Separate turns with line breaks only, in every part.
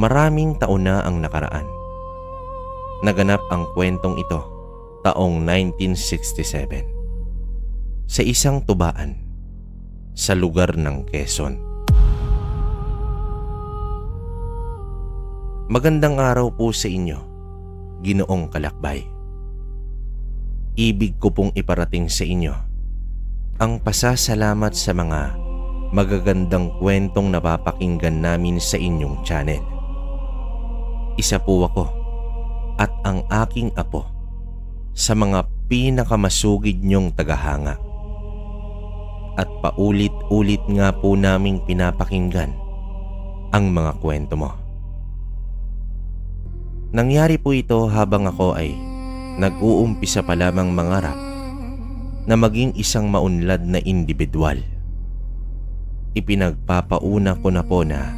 Maraming taon na ang nakaraan. Naganap ang kwentong ito taong 1967 sa isang tubaan sa lugar ng Quezon. Magandang araw po sa inyo, Ginoong Kalakbay. Ibig ko pong iparating sa inyo ang pasasalamat sa mga magagandang kwentong napapakinggan namin sa inyong channel. Isa po ako at ang aking apo sa mga pinakamasugid niyong tagahanga. At paulit-ulit nga po naming pinapakinggan ang mga kwento mo. Nangyari po ito habang ako ay nag-uumpisa pa lamang mangarap na maging isang maunlad na individual. Ipinagpapauna ko na po na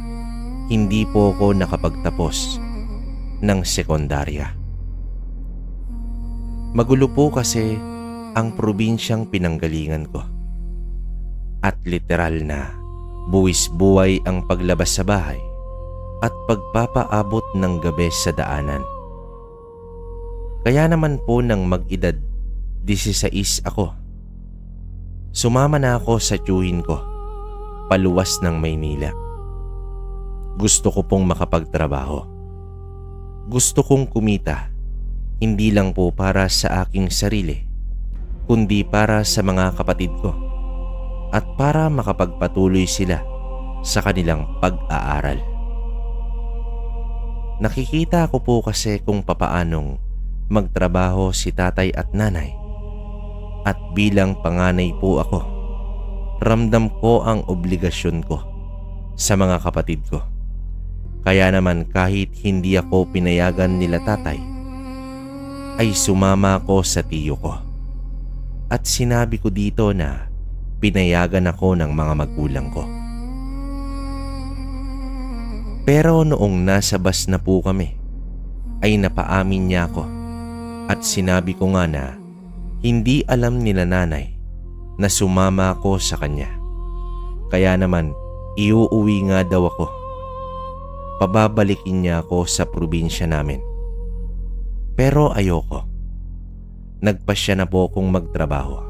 hindi po ako nakapagtapos ng sekondarya. Magulo po kasi ang probinsyang pinanggalingan ko. At literal na buwis-buway ang paglabas sa bahay at pagpapaabot ng gabi sa daanan. Kaya naman po nang mag-edad 16 ako, sumama na ako sa tiyuhin ko paluwas ng Maynila. Gusto ko pong makapagtrabaho. Gusto kong kumita, hindi lang po para sa aking sarili, kundi para sa mga kapatid ko at para makapagpatuloy sila sa kanilang pag-aaral. Nakikita ko po kasi kung papaanong magtrabaho si tatay at nanay, at bilang panganay po ako, ramdam ko ang obligasyon ko sa mga kapatid ko. Kaya naman kahit hindi ako pinayagan nila tatay, ay sumama ko sa tiyo ko. At sinabi ko dito na pinayagan ako ng mga magulang ko. Pero noong nasa bus na po kami, ay napaamin niya ako at sinabi ko nga na hindi alam nila nanay na sumama ako sa kanya. Kaya naman iuuwi nga daw ako. Pababalikin niya ako sa probinsya namin. Pero ayoko. Nagpasya na po akong magtrabaho.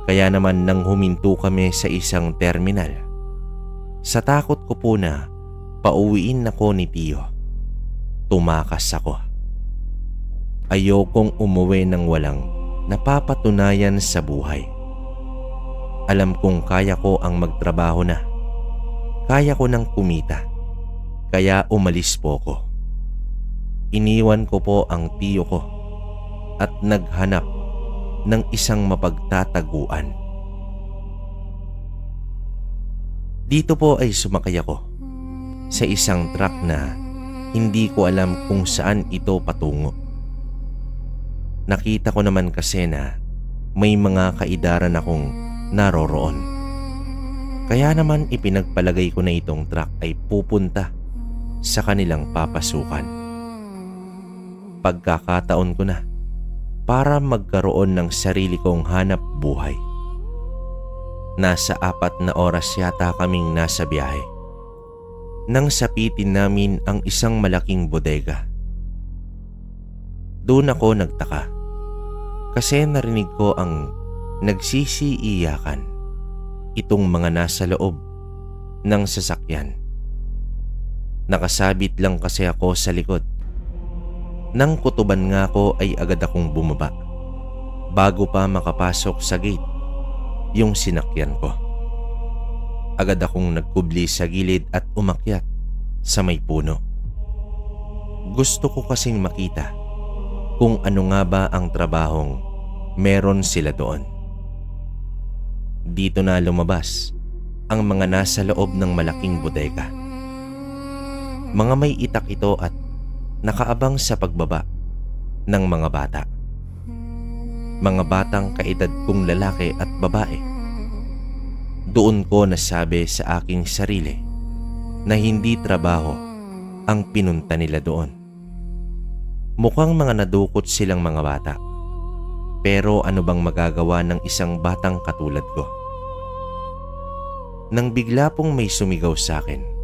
Kaya naman nang huminto kami sa isang terminal, sa takot ko po na pauwiin ako ni tiyo, tumakas ako. Ayokong umuwi ng walang napapatunayan sa buhay. Alam kong kaya ko ang magtrabaho na. Kaya ko nang kumita. Kaya umalis po ko. Iniwan ko po ang tiyo ko at naghanap ng isang mapagtataguan. Dito po ay sumakay ako sa isang truck na hindi ko alam kung saan ito patungo. Nakita ko naman kasi na may mga kaidaran akong naroroon. Kaya naman ipinagpalagay ko na itong truck ay pupunta sa kanilang papasukan. Pagkakataon ko na para magkaroon ng sarili kong hanap buhay. Nasa 4 na oras yata kaming nasa biyahe nang sapitin namin ang isang malaking bodega. Doon ako nagtaka kasi narinig ko ang nagsisiiyakan itong mga nasa loob ng sasakyan. Nakasabit lang kasi ako sa likod. Nang kutuban nga ako ay agad akong bumaba bago pa makapasok sa gate yung sinakyan ko. Agad akong nagkubli sa gilid at umakyat sa may puno. Gusto ko kasing makita kung ano nga ba ang trabahong meron sila doon. Dito na lumabas ang mga nasa loob ng malaking bodega. Mga may itak ito at nakaabang sa pagbaba ng mga bata. Mga batang kaedad kong lalaki at babae. Doon ko nasabi sa aking sarili na hindi trabaho ang pinunta nila doon. Mukhang mga nadukot silang mga bata. Pero ano bang magagawa ng isang batang katulad ko? Nang bigla pong may sumigaw sa akin,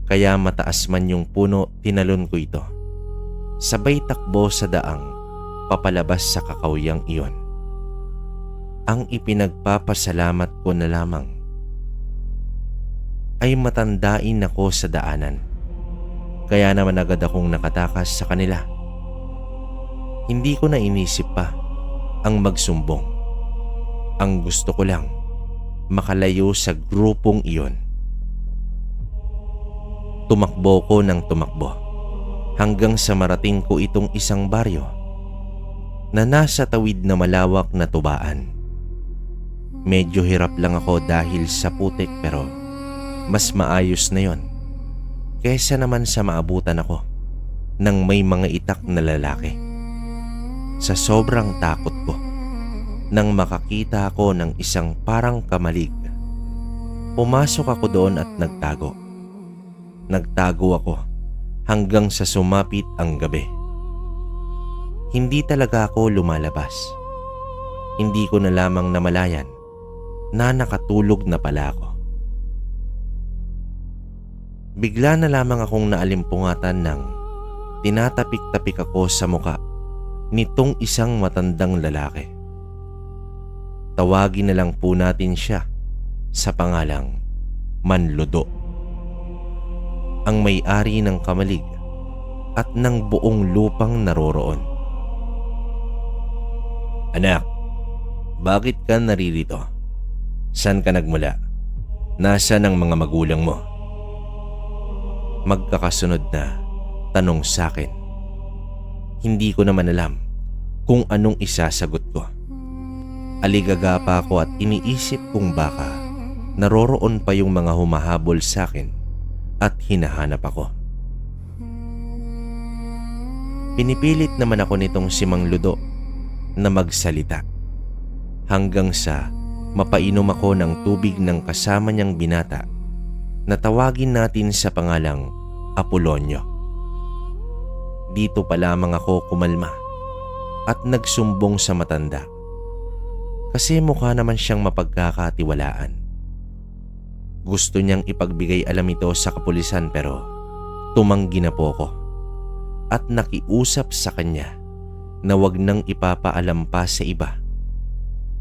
Kaya mataas man yung puno, tinalon ko ito. Sabay takbo sa daang papalabas sa kakawyang iyon. Ang ipinagpapasalamat ko na lamang ay matandain ako sa daanan. Kaya naman agad akong nakatakas sa kanila. Hindi ko na inisip pa ang magsumbong. Ang gusto ko lang, makalayo sa grupong iyon. Tumakbo ko ng tumakbo hanggang sa marating ko itong isang baryo na nasa tawid na malawak na tubaan. Medyo hirap lang ako dahil sa putik, pero mas maayos na yon kesa naman sa maabutan ako ng may mga itak na lalaki. Sa sobrang takot ko nang makakita ako ng isang parang kamalig, pumasok ako doon at nagtago. Nagtago ako hanggang sa sumapit ang gabi. Hindi talaga ako lumalabas. Hindi ko na lamang namalayan na nakatulog na pala ako. Bigla na lamang akong naalimpungatan ng tinatapik-tapik ako sa muka nitong isang matandang lalaki. Tawagin na lang po natin siya sa pangalang Manludo, ang may-ari ng kamalig at ng buong lupang naroroon. "Anak, bakit ka naririto? Saan ka nagmula? Nasaan ang mga magulang mo?" Magkakasunod na tanong sa akin. Hindi ko naman alam kung anong isasagot ko. Aligaga pa ako at iniisip kung baka naroroon pa yung mga humahabol sa akin at hinahanap ako. Pinipilit naman ako nitong si Mang Ludo na magsalita hanggang sa mapainom ako ng tubig ng kasama niyang binata na tawagin natin sa pangalang Apolonio. Dito pa lamang ako kumalma at nagsumbong sa matanda kasi mukha naman siyang mapagkakatiwalaan. Gusto niyang ipagbigay alam ito sa kapulisan, pero tumanggi na po ako at nakiusap sa kanya na wag nang ipapaalam pa sa iba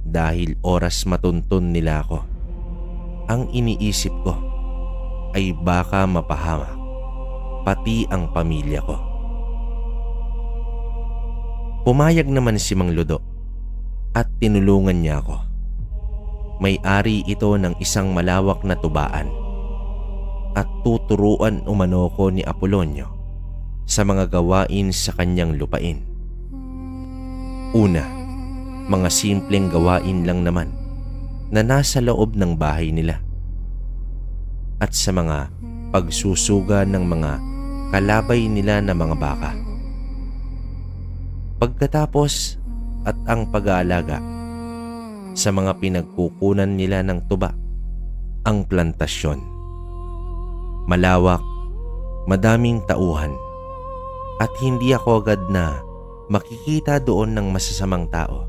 dahil oras matuntun nila ako. Ang iniisip ko ay baka mapahamak pati ang pamilya ko. Pumayag naman si Mang Ludo at tinulungan niya ako. May-ari ito ng isang malawak na tubaan at tuturuan umano ko ni Apolonio sa mga gawain sa kanyang lupain. Una, mga simpleng gawain lang naman na nasa loob ng bahay nila at sa mga pagsusuga ng mga kalabay nila na mga baka. Pagkatapos at ang pag-aalaga sa mga pinagkukunan nila ng tuba, ang plantasyon. Malawak, madaming tauhan, at hindi ako agad na makikita doon ng masasamang tao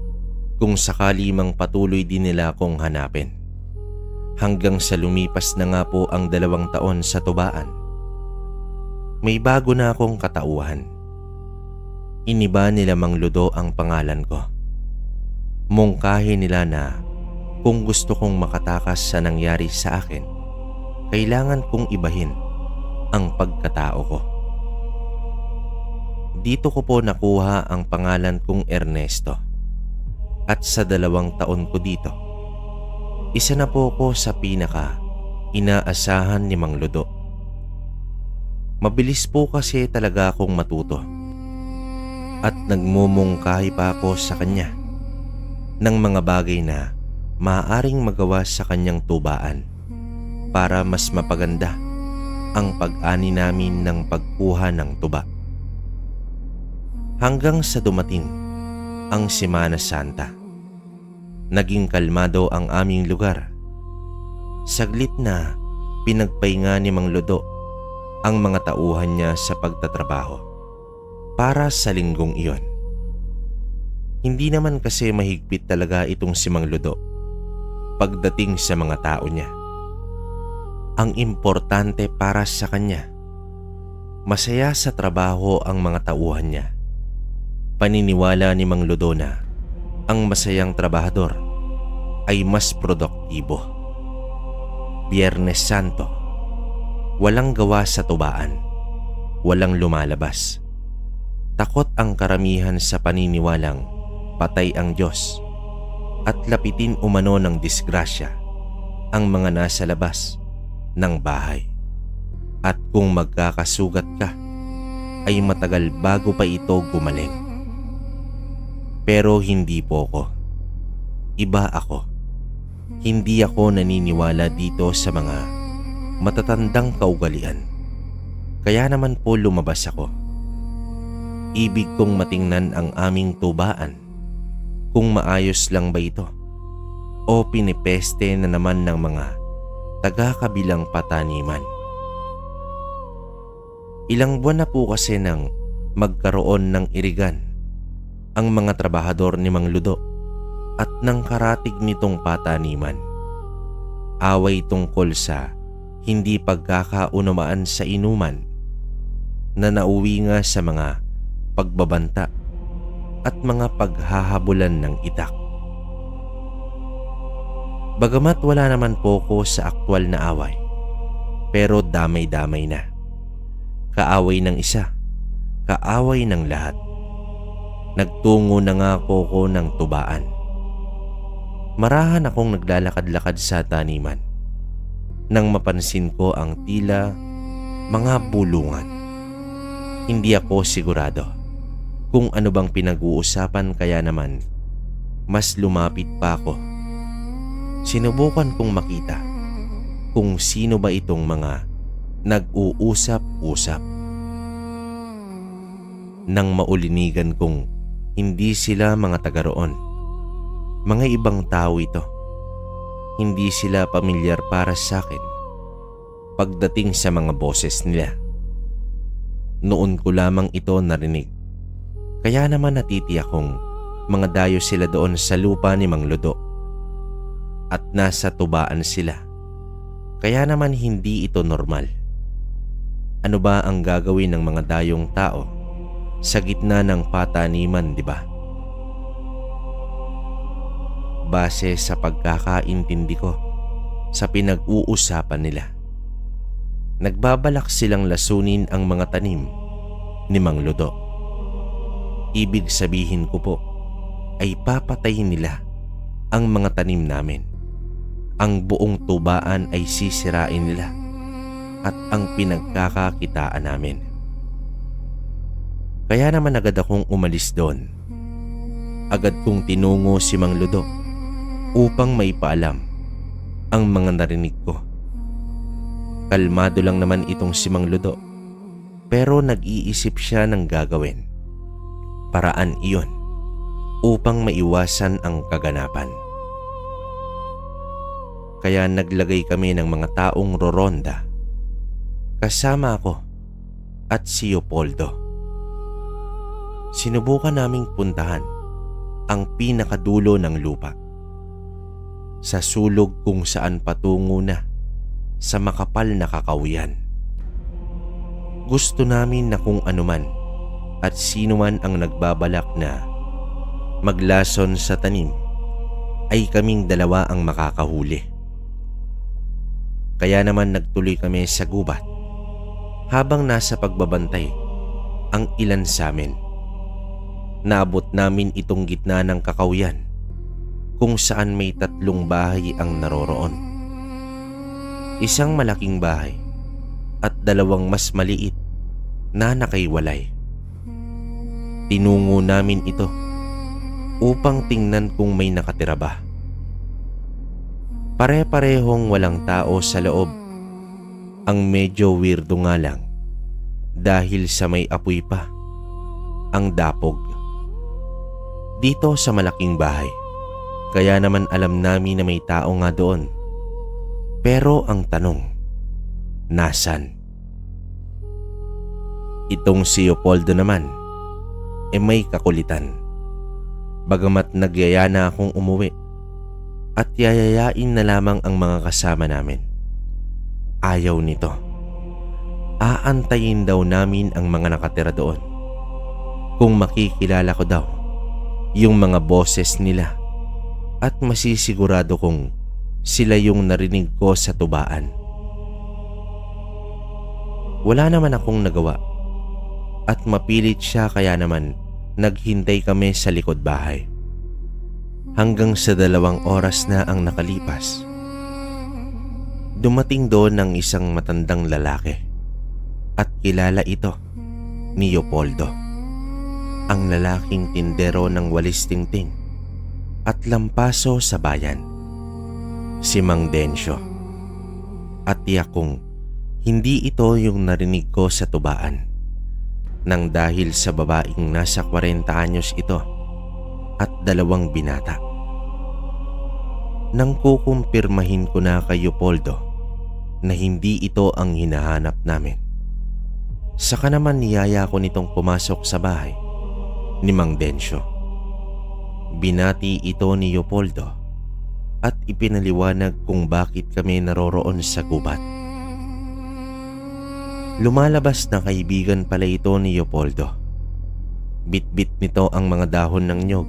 kung sakali mang patuloy din nila akong hanapin. Hanggang sa lumipas na nga po ang 2 taon sa tubaan, may bago na akong katauhan. Iniba nila Mang Ludo ang pangalan ko. Mungkahi nila na kung gusto kong makatakas sa nangyari sa akin, kailangan kong ibahin ang pagkatao ko. Dito ko po nakuha ang pangalan kong Ernesto. At sa 2 taon ko dito, isa na po ko sa pinaka inaasahan ni Mang Ludo. Mabilis po kasi talaga akong matuto at nagmumungkahi pa ako sa kanya ng mga bagay na maaaring magawa sa kanyang tubaan para mas mapaganda ang pag-ani namin ng pagkuha ng tuba. Hanggang sa dumating ang Semana Santa, naging kalmado ang aming lugar. Saglit na pinagpahinga ni Mang Ludo ang mga tauhan niya sa pagtatrabaho para sa linggong iyon. Hindi naman kasi mahigpit talaga itong si Mang Ludo pagdating sa mga tao niya. ang importante para sa kanya. Masaya sa trabaho ang mga tauhan niya. Paniniwala ni Mang Ludo na ang masayang trabahador ay mas produktibo. Biyernes Santo, walang gawa sa tubaan, walang lumalabas. Takot ang karamihan sa paniniwalang patay ang Diyos at lapitin umano ng disgrasya ang mga nasa labas ng bahay. At kung magkakasugat ka, ay matagal bago pa ito gumaling. Pero hindi po ko. Iba ako. Hindi ako naniniwala dito sa mga matatandang kaugalian. Kaya naman po lumabas ako. Ibig kong matingnan ang aming tubaan kung maayos lang ba ito o pinipeste na naman ng mga taga-kabilang pataniman. Ilang buwan na po kasi nang magkaroon ng irigan ang mga trabahador ni Mang Ludo at nang karatig nitong pataniman. Away tungkol sa hindi pagkakaunamaan sa inuman na nauwi nga sa mga pagbabanta at mga paghahabulan ng itak. Bagamat wala naman po ko sa aktwal na away, pero damay-damay na. Kaaway ng isa, kaaway ng lahat. Nagtungo na nga po ko ng tubaan. Marahan akong naglalakad-lakad sa taniman nang mapansin ko ang tila mga bulungan. Hindi ako sigurado kung ano bang pinag-uusapan, kaya naman mas lumapit pa ako. Sinubukan kong makita kung sino ba itong mga nag-uusap-usap. Nang maulinigan kong hindi sila mga taga roon, mga ibang tao ito. Hindi sila pamilyar para sa akin pagdating sa mga boses nila. Noon ko lamang ito narinig, kaya naman natitiyak kong mga dayo sila doon sa lupa ni Mang Ludo at nasa tubaan sila, kaya naman hindi ito normal. Ano ba ang gagawin ng mga dayong tao sa gitna ng pataniman, di ba? Base sa pagkakaintindi ko sa pinag-uusapan nila, nagbabalak silang lasunin ang mga tanim ni Mang Ludo. Ibig sabihin ko po ay papatayin nila ang mga tanim namin. Ang buong tubaan ay sisirain nila at ang pinagkakakitaan namin. Kaya naman agad akong umalis doon. Agad kong tinungo si Mang Ludo upang maipaalam ang mga narinig ko. Kalmado lang naman itong si Mang Ludo, pero nag-iisip siya ng gagawin. Paraan iyon upang maiwasan ang kaganapan. Kaya naglagay kami ng mga taong roronda. Kasama ako at si Leopoldo. Sinubukan naming puntahan ang pinakadulo ng lupa, sa sulog kung saan patungo na sa makapal na kakawian. Gusto namin na kung anuman at sino man ang nagbabalak na maglason sa tanim ay kaming dalawa ang makakahuli. Kaya naman nagtuloy kami sa gubat habang nasa pagbabantay ang ilan sa amin. Naabot namin itong gitna ng kakawian kung saan may 3 bahay ang naroroon. Isang malaking bahay at 2 mas maliit na nakaiwalay. Tinungo namin ito upang tingnan kung may nakatira ba. Pare-parehong walang tao sa loob. Ang medyo weirdo nga lang dahil sa may apoy pa ang dapog dito sa malaking bahay. Kaya naman alam namin na may tao nga doon. Pero ang tanong, nasan? Itong si Leopoldo naman may kakulitan. Bagamat nagyaya na akong umuwi at yayayain na lamang ang mga kasama namin, Ayaw nito. Aantayin daw namin ang mga nakatira doon. Kung makikilala ko daw yung mga boses nila at masisigurado kong sila yung narinig ko sa tubaan. Wala naman akong nagawa at mapilit siya, kaya naman naghintay kami sa likod bahay. Hanggang sa 2 oras na ang nakalipas, dumating doon ng isang matandang lalaki at kilala ito ni Leopoldo, ang lalaking tindero ng walis tingting at lampaso sa bayan, si Mang Dencio. At tiyak kong hindi ito yung narinig ko sa tubaan, nang dahil sa babaeng nasa 40 anyos ito at 2 binata. Nang kukumpirmahin ko na kay Leopoldo na hindi ito ang hinahanap namin, saka naman niyaya ko nitong pumasok sa bahay ni Mang Dencio. Binati ito ni Leopoldo at ipinaliwanag kung bakit kami naroroon sa gubat. Lumalabas na kaibigan pala ito ni Leopoldo. Bit-bit nito ang mga dahon ng nyog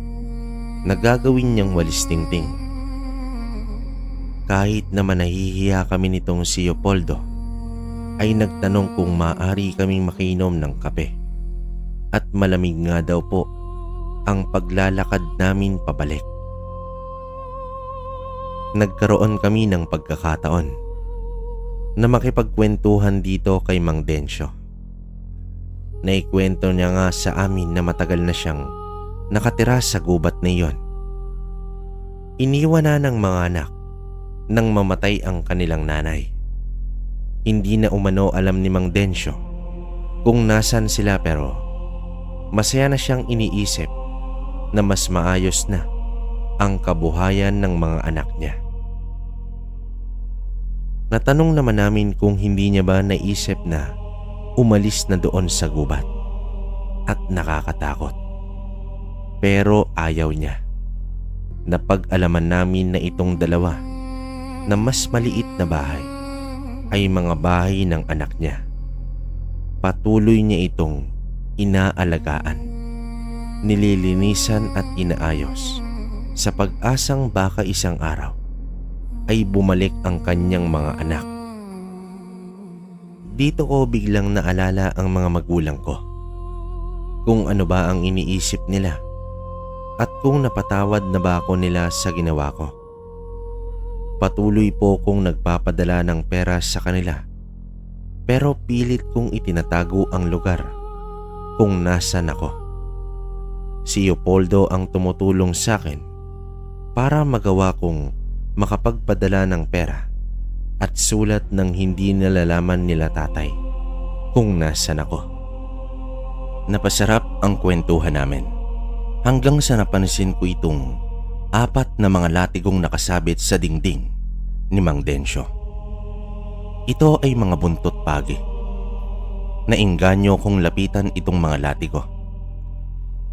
na gagawin niyang walis tingting. Kahit naman nahihiya kami nitong si Leopoldo, ay nagtanong kung maaari kaming makinom ng kape. At malamig nga daw po ang paglalakad namin pabalik. Nagkaroon kami ng pagkakataon na makipagkwentuhan dito kay Mang Dencio. Naikwento niya nga sa amin na matagal na siyang nakatira sa gubat na iyon. Iniwan na ng mga anak nang mamatay ang kanilang nanay. Hindi na umano alam ni Mang Dencio kung nasan sila, pero masaya na siyang iniisip na mas maayos na ang kabuhayan ng mga anak niya. Natanong naman namin kung hindi niya ba naisip na umalis na doon sa gubat at nakakatakot. Pero ayaw niya. Napag-alaman namin na itong 2 na mas maliit na bahay ay mga bahay ng anak niya. Patuloy niya itong inaalagaan, nililinisan at inaayos sa pag-asang baka isang araw ay bumalik ang kanyang mga anak. Dito ko biglang naalala ang mga magulang ko, kung ano ba ang iniisip nila at kung napatawad na ba ako nila sa ginawa ko. Patuloy po kong nagpapadala ng pera sa kanila, pero pilit kong itinatago ang lugar kung nasan ako. Si Leopoldo ang tumutulong sa akin para magawa kong makapagpadala ng pera at sulat ng hindi nalalaman nila tatay kung nasan ako. Napasarap ang kwentuhan namin hanggang sa napansin ko itong 4 na mga latigong nakasabit sa dingding ni Mang Dencio. Ito ay mga buntot pagi. Nainganyo kong lapitan itong mga latigo.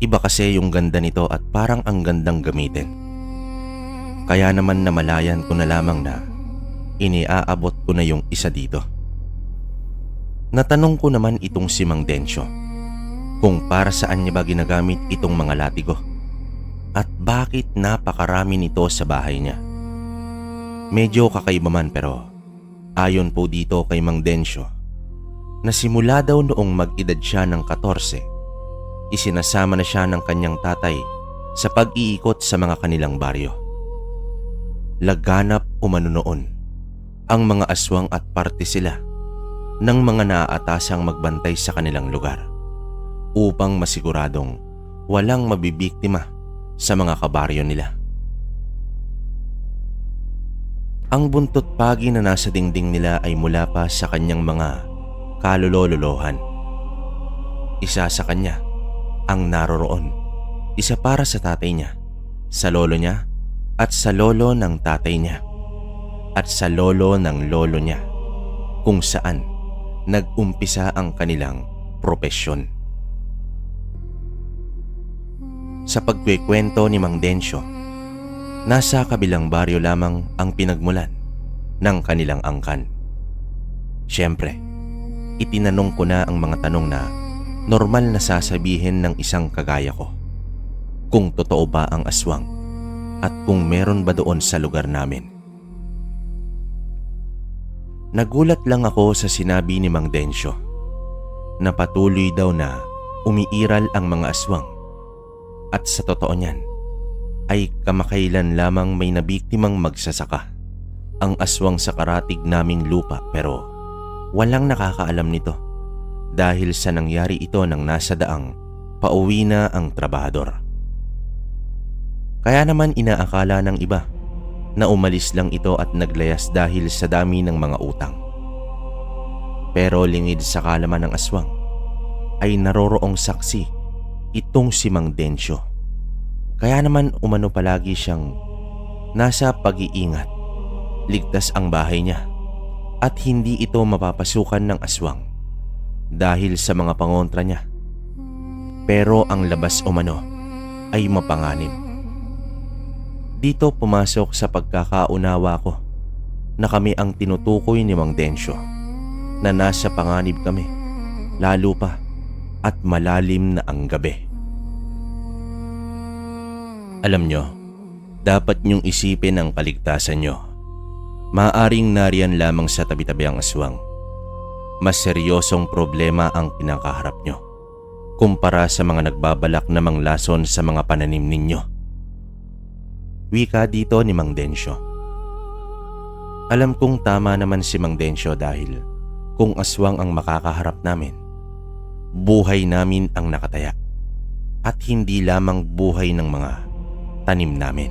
Iba kasi yung ganda nito at parang ang gandang gamitin. Kaya naman namalayan ko na lamang na iniaabot ko na yung isa dito. Natanong ko naman itong si Mang Dencio kung para saan niya ba ginagamit itong mga latigo at bakit napakarami nito sa bahay niya. Medyo kakaiba man, pero ayon po dito kay Mang Dencio na simula daw noong mag-edad siya ng 14, isinasama na siya ng kanyang tatay sa pag-iikot sa mga kanilang baryo. Laganap umano noon ang mga aswang at parte sila ng mga naaatasang magbantay sa kanilang lugar upang masiguradong walang mabibiktima sa mga kabaryo nila. Ang buntot pagi na nasa dingding nila ay mula pa sa kanyang mga kalulololohan. Isa sa kanya ang naroroon, isa para sa tatay niya, sa lolo niya at sa lolo ng tatay niya at sa lolo ng lolo niya, kung saan nag-umpisa ang kanilang propesyon. Sa pagkwekwento ni Mang Dencio, nasa kabilang baryo lamang ang pinagmulan ng kanilang angkan. Siyempre, itinanong ko na ang mga tanong na normal na sasabihin ng isang kagaya ko. Kung totoo ba ang aswang at kung meron ba doon sa lugar namin. Nagulat lang ako sa sinabi ni Mang Densyo na patuloy daw na umiiral ang mga aswang at sa totoo niyan ay kamakailan lamang may nabiktimang magsasaka ang aswang sa karatig naming lupa pero walang nakakaalam nito dahil sa nangyari ito nang nasa daang pauwi na ang trabahador. Kaya naman inaakala ng iba na umalis lang ito at naglayas dahil sa dami ng mga utang. Pero lingid sa kalaman ng aswang ay naroroong saksi itong si Mang Densyo. Kaya naman umano palagi siyang nasa pag-iingat, ligtas ang bahay niya at hindi ito mapapasukan ng aswang dahil sa mga pangontra niya. Pero ang labas umano ay mapanganib. Dito pumasok sa pagkakaunawa ko na kami ang tinutukoy ni Mang Densyo na nasa panganib kami, lalo pa at malalim na ang gabi. Alam nyo, dapat nyong isipin ang kaligtasan nyo. Maaaring nariyan lamang sa tabi-tabi ang aswang. Mas seryosong problema ang kinakaharap nyo kumpara sa mga nagbabalak na manglason sa mga pananim ninyo. Wika dito ni Mang Densyo. Alam kong tama naman si Mang Densyo dahil kung aswang ang makakaharap namin, buhay namin ang nakataya at hindi lamang buhay ng mga tanim namin.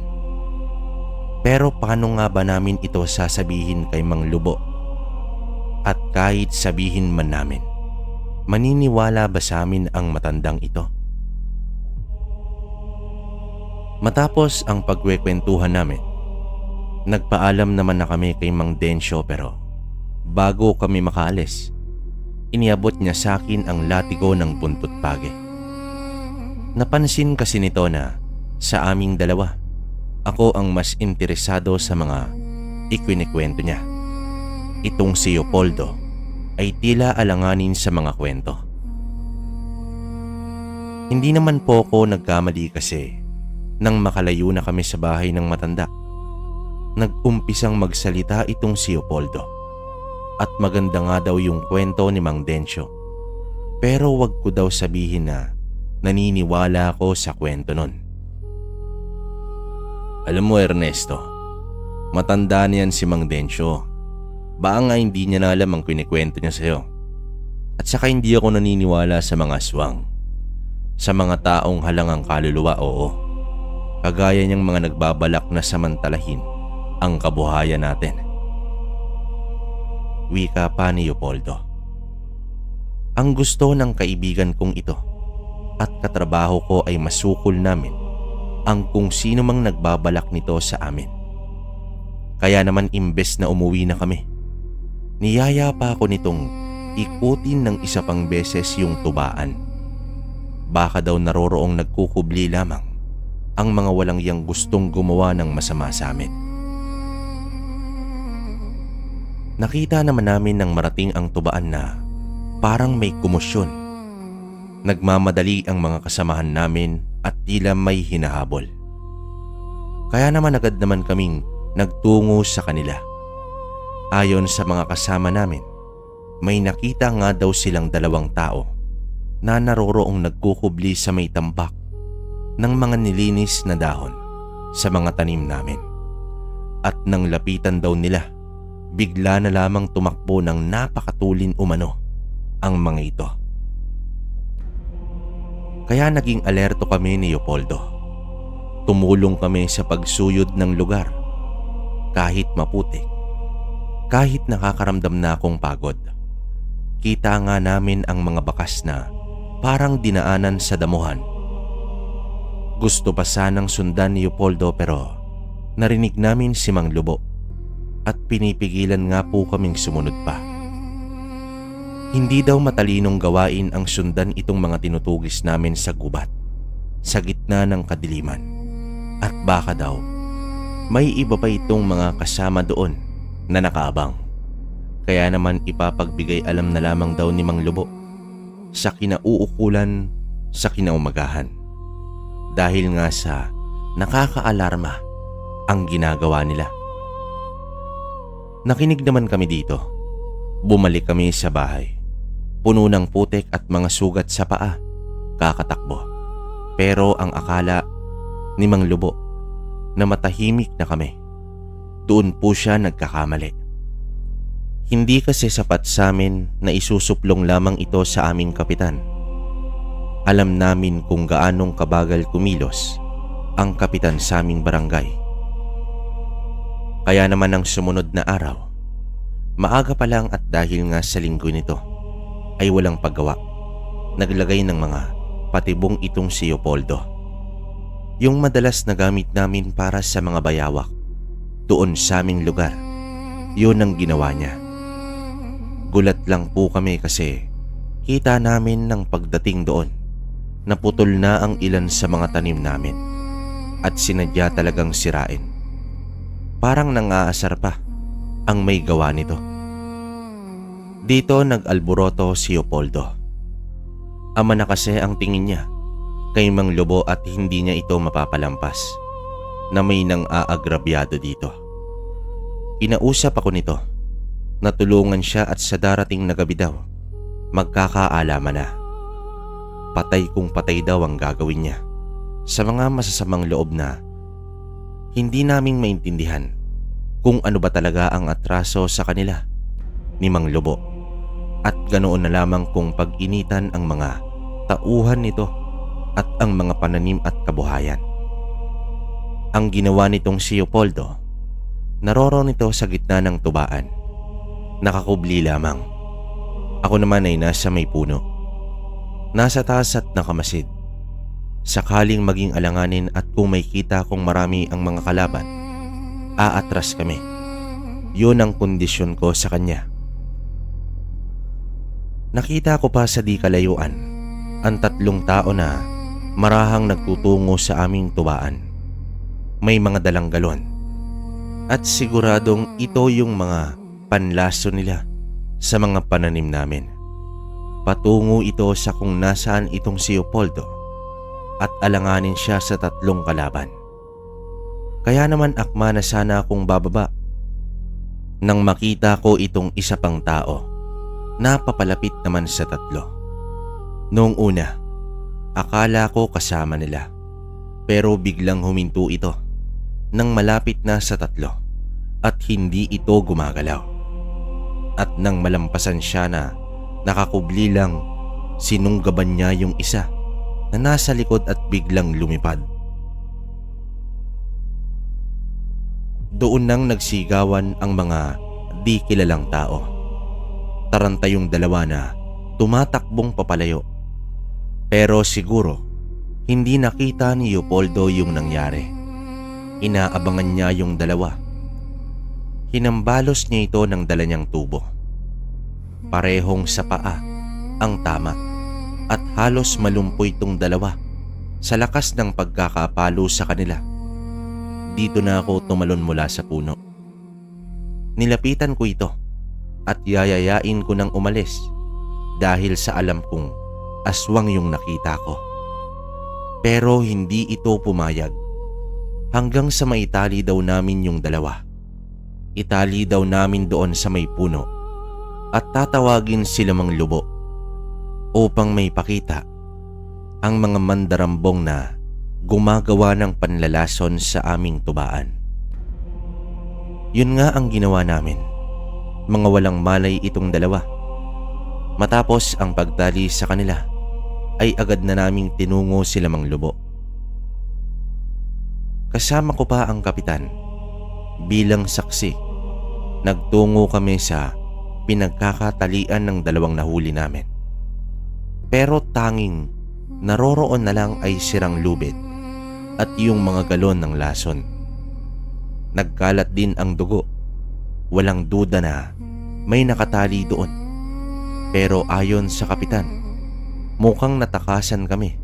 Pero paano nga ba namin ito sasabihin kay Mang Lubo? At kahit sabihin man namin, maniniwala ba sa amin ang matandang ito? Matapos ang pagkwekwentuhan namin, nagpaalam naman na kami kay Mang Densyo pero bago kami makaalis, iniabot niya sa akin ang latigo ng buntot page. Napansin kasi nito na sa aming dalawa, ako ang mas interesado sa mga ikwinikwento niya. Itong si Leopoldo ay tila alanganin sa mga kwento. Hindi naman po ako nagkamali kasi nang makalayo na kami sa bahay ng matanda, nag-umpisang magsalita itong si Leopoldo. At maganda nga daw yung kwento ni Mang Densyo. Pero wag ko daw sabihin na naniniwala ako sa kwento nun. Alam mo Ernesto, matanda niyan si Mang Densyo. Baka nga hindi niya na alam ang kinikwento niya sa'yo. At saka hindi ako naniniwala sa mga aswang. Sa mga taong halangang kaluluwa, oo. Kagaya niyang mga nagbabalak na samantalahin ang kabuhayan natin. Wika pa ni Leopoldo. Ang gusto ng kaibigan kong ito at katrabaho ko ay masukol namin ang kung sino mang nagbabalak nito sa amin. Kaya naman imbes na umuwi na kami, niyaya pa ako nitong ikutin ng isa pang beses yung tubaan. Baka daw naroroong nagkukubli lamang ang mga walang yang gustong gumawa ng masama sa amin. Nakita naman namin nang marating ang tubaan na parang may komosyon. Nagmamadali ang mga kasamahan namin at tila may hinahabol. Kaya naman agad naman kaming nagtungo sa kanila. Ayon sa mga kasama namin, may nakita nga daw silang dalawang tao na naroroong nagkukubli sa may tambak ng mga nilinis na dahon sa mga tanim namin. At nang lapitan daw nila, bigla na lamang tumakbo ng napakatulin umano ang mga ito. Kaya naging alerto kami ni Leopoldo. Tumulong kami sa pagsuyod ng lugar. Kahit maputik, kahit nakakaramdam na akong pagod, kita nga namin ang mga bakas na parang dinaanan sa damuhan. Gusto pa sanang sundan ni Leopoldo pero narinig namin si Mang Lubo at pinipigilan nga po kaming sumunod pa. Hindi daw matalinong gawain ang sundan itong mga tinutugis namin sa gubat, sa gitna ng kadiliman. At baka daw may iba pa itong mga kasama doon na nakaabang. Kaya naman ipapagbigay alam na lamang daw ni Mang Lubo sa kinauukulan sa kinaumagahan. Dahil nga sa nakakaalarma ang ginagawa nila. Nakinig naman kami dito. Bumalik kami sa bahay. Puno ng putik at mga sugat sa paa. Kakatakbo. Pero ang akala ni Mang Lubo na matahimik na kami, doon po siya nagkakamali. Hindi kasi sapat sa amin na isusuplong lamang ito sa aming kapitan. Alam namin kung gaanong kabagal kumilos ang kapitan sa aming barangay. Kaya naman ang sumunod na araw, maaga pa lang at dahil nga sa linggo nito, ay walang paggawa. Naglagay ng mga patibong itong si Leopoldo. Yung madalas na gamit namin para sa mga bayawak doon sa aming lugar, yun ang ginawa niya. Gulat lang po kami kasi kita namin ng pagdating doon, naputol na ang ilan sa mga tanim namin at sinadya talagang sirain. Parang nangaasar pa ang may gawa nito. Dito nag-alboroto si Leopoldo. Ama na kasi ang tingin niya kay Mang Lubo at hindi niya ito mapapalampas na may nang aagrabyado dito. Inausap ako nito. Natulungan siya at sa darating na gabi daw, magkakaalaman na. Patay kung patay daw ang gagawin niya sa mga masasamang loob na hindi naming maintindihan kung ano ba talaga ang atraso sa kanila ni Mang Lubo at ganoon na lamang kung pag-initan ang mga tauhan nito at ang mga pananim at kabuhayan. Ang ginawa nitong si Leopoldo, naroroon nito sa gitna ng tubaan. Nakakubli lamang. Ako naman ay nasa may puno. Nasa taas at nakamasid. Sakaling maging alanganin at kung may kita kong marami ang mga kalaban, aatras kami. Yun ang kondisyon ko sa kanya. Nakita ko pa sa di kalayuan ang 3 tao na marahang nagtutungo sa aming tubaan. May mga dalang galon. At siguradong ito yung mga panlaso nila sa mga pananim namin. Patungo ito sa kung nasaan itong si Leopoldo at alanganin siya sa 3 kalaban. Kaya naman akma na sana akong bababa. Nang makita ko itong isa pang tao, napapalapit naman sa 3. Noong una, akala ko kasama nila. Pero biglang huminto ito nang malapit na sa 3 at hindi ito gumagalaw. At nang malampasan siya na nakakubli lang, sinunggaban niya yung isa na nasa likod at biglang lumipad. Doon nang nagsigawan ang mga di kilalang tao. Taranta yung 2 na tumatakbong papalayo. Pero siguro hindi nakita ni Leopoldo yung nangyari. Inaabangan niya yung 2. Hinambalos niya ito ng dala niyang tubo. Parehong sa paa ang tama at halos malumpoy itong 2 sa lakas ng pagkakapalo sa kanila. Dito na ako tumalon mula sa puno. Nilapitan ko ito at yayayain ko nang umalis dahil sa alam kong aswang yung nakita ko. Pero hindi ito pumayag hanggang sa maitali daw namin yung 2. Itali daw namin doon sa may puno at tatawagin sila Mang Lubo upang may pakita ang mga mandarambong na gumagawa ng panlalason sa aming tubaan. Yun nga ang ginawa namin. Mga walang malay itong 2. Matapos ang pagtali sa kanila, ay agad na naming tinungo sila Mang Lubo. Kasama ko pa ang kapitan. Bilang saksi, nagtungo kami sa pinagkakatalian ng 2 nahuli namin. Pero tanging naroroon na lang ay sirang lubid at yung mga galon ng lason. Nagkalat din ang dugo. Walang duda na may nakatali doon. Pero ayon sa kapitan, mukhang natakasan kami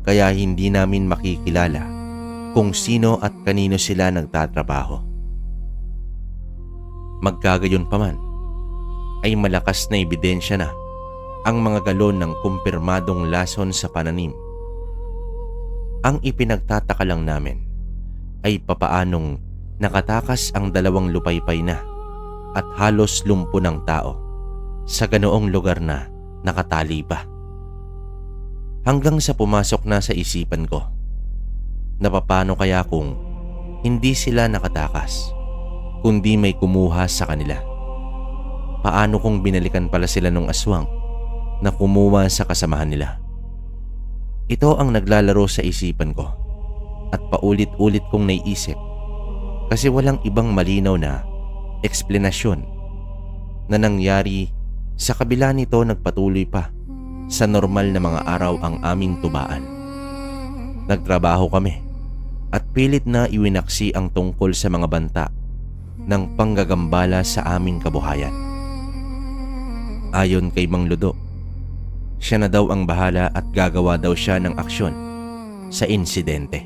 kaya hindi namin makikilala kung sino at kanino sila nagtatrabaho. Magkagayon pa man, ay malakas na ebidensya na ang mga galon ng kumpirmadong lason sa pananim. Ang ipinagtataka lang namin ay papaanong nakatakas ang 2 lupaypay na at halos lumpo ng tao sa ganoong lugar na nakatali pa. Hanggang sa pumasok na sa isipan ko na paano kaya kung hindi sila nakatakas kundi may kumuha sa kanila. Paano kung binalikan pala sila ng aswang na kumuha sa kasamahan nila? Ito ang naglalaro sa isipan ko at paulit-ulit kong naiisip kasi walang ibang malinaw na eksplenasyon na nangyari. Sa kabila nito, nagpatuloy pa sa normal na mga araw ang aming tubaan. Nagtrabaho kami at pilit na iwinaksi ang tungkol sa mga banta ng panggagambala sa aming kabuhayan. Ayon kay Mang Ludo, siya na daw ang bahala at gagawa daw siya ng aksyon sa insidente.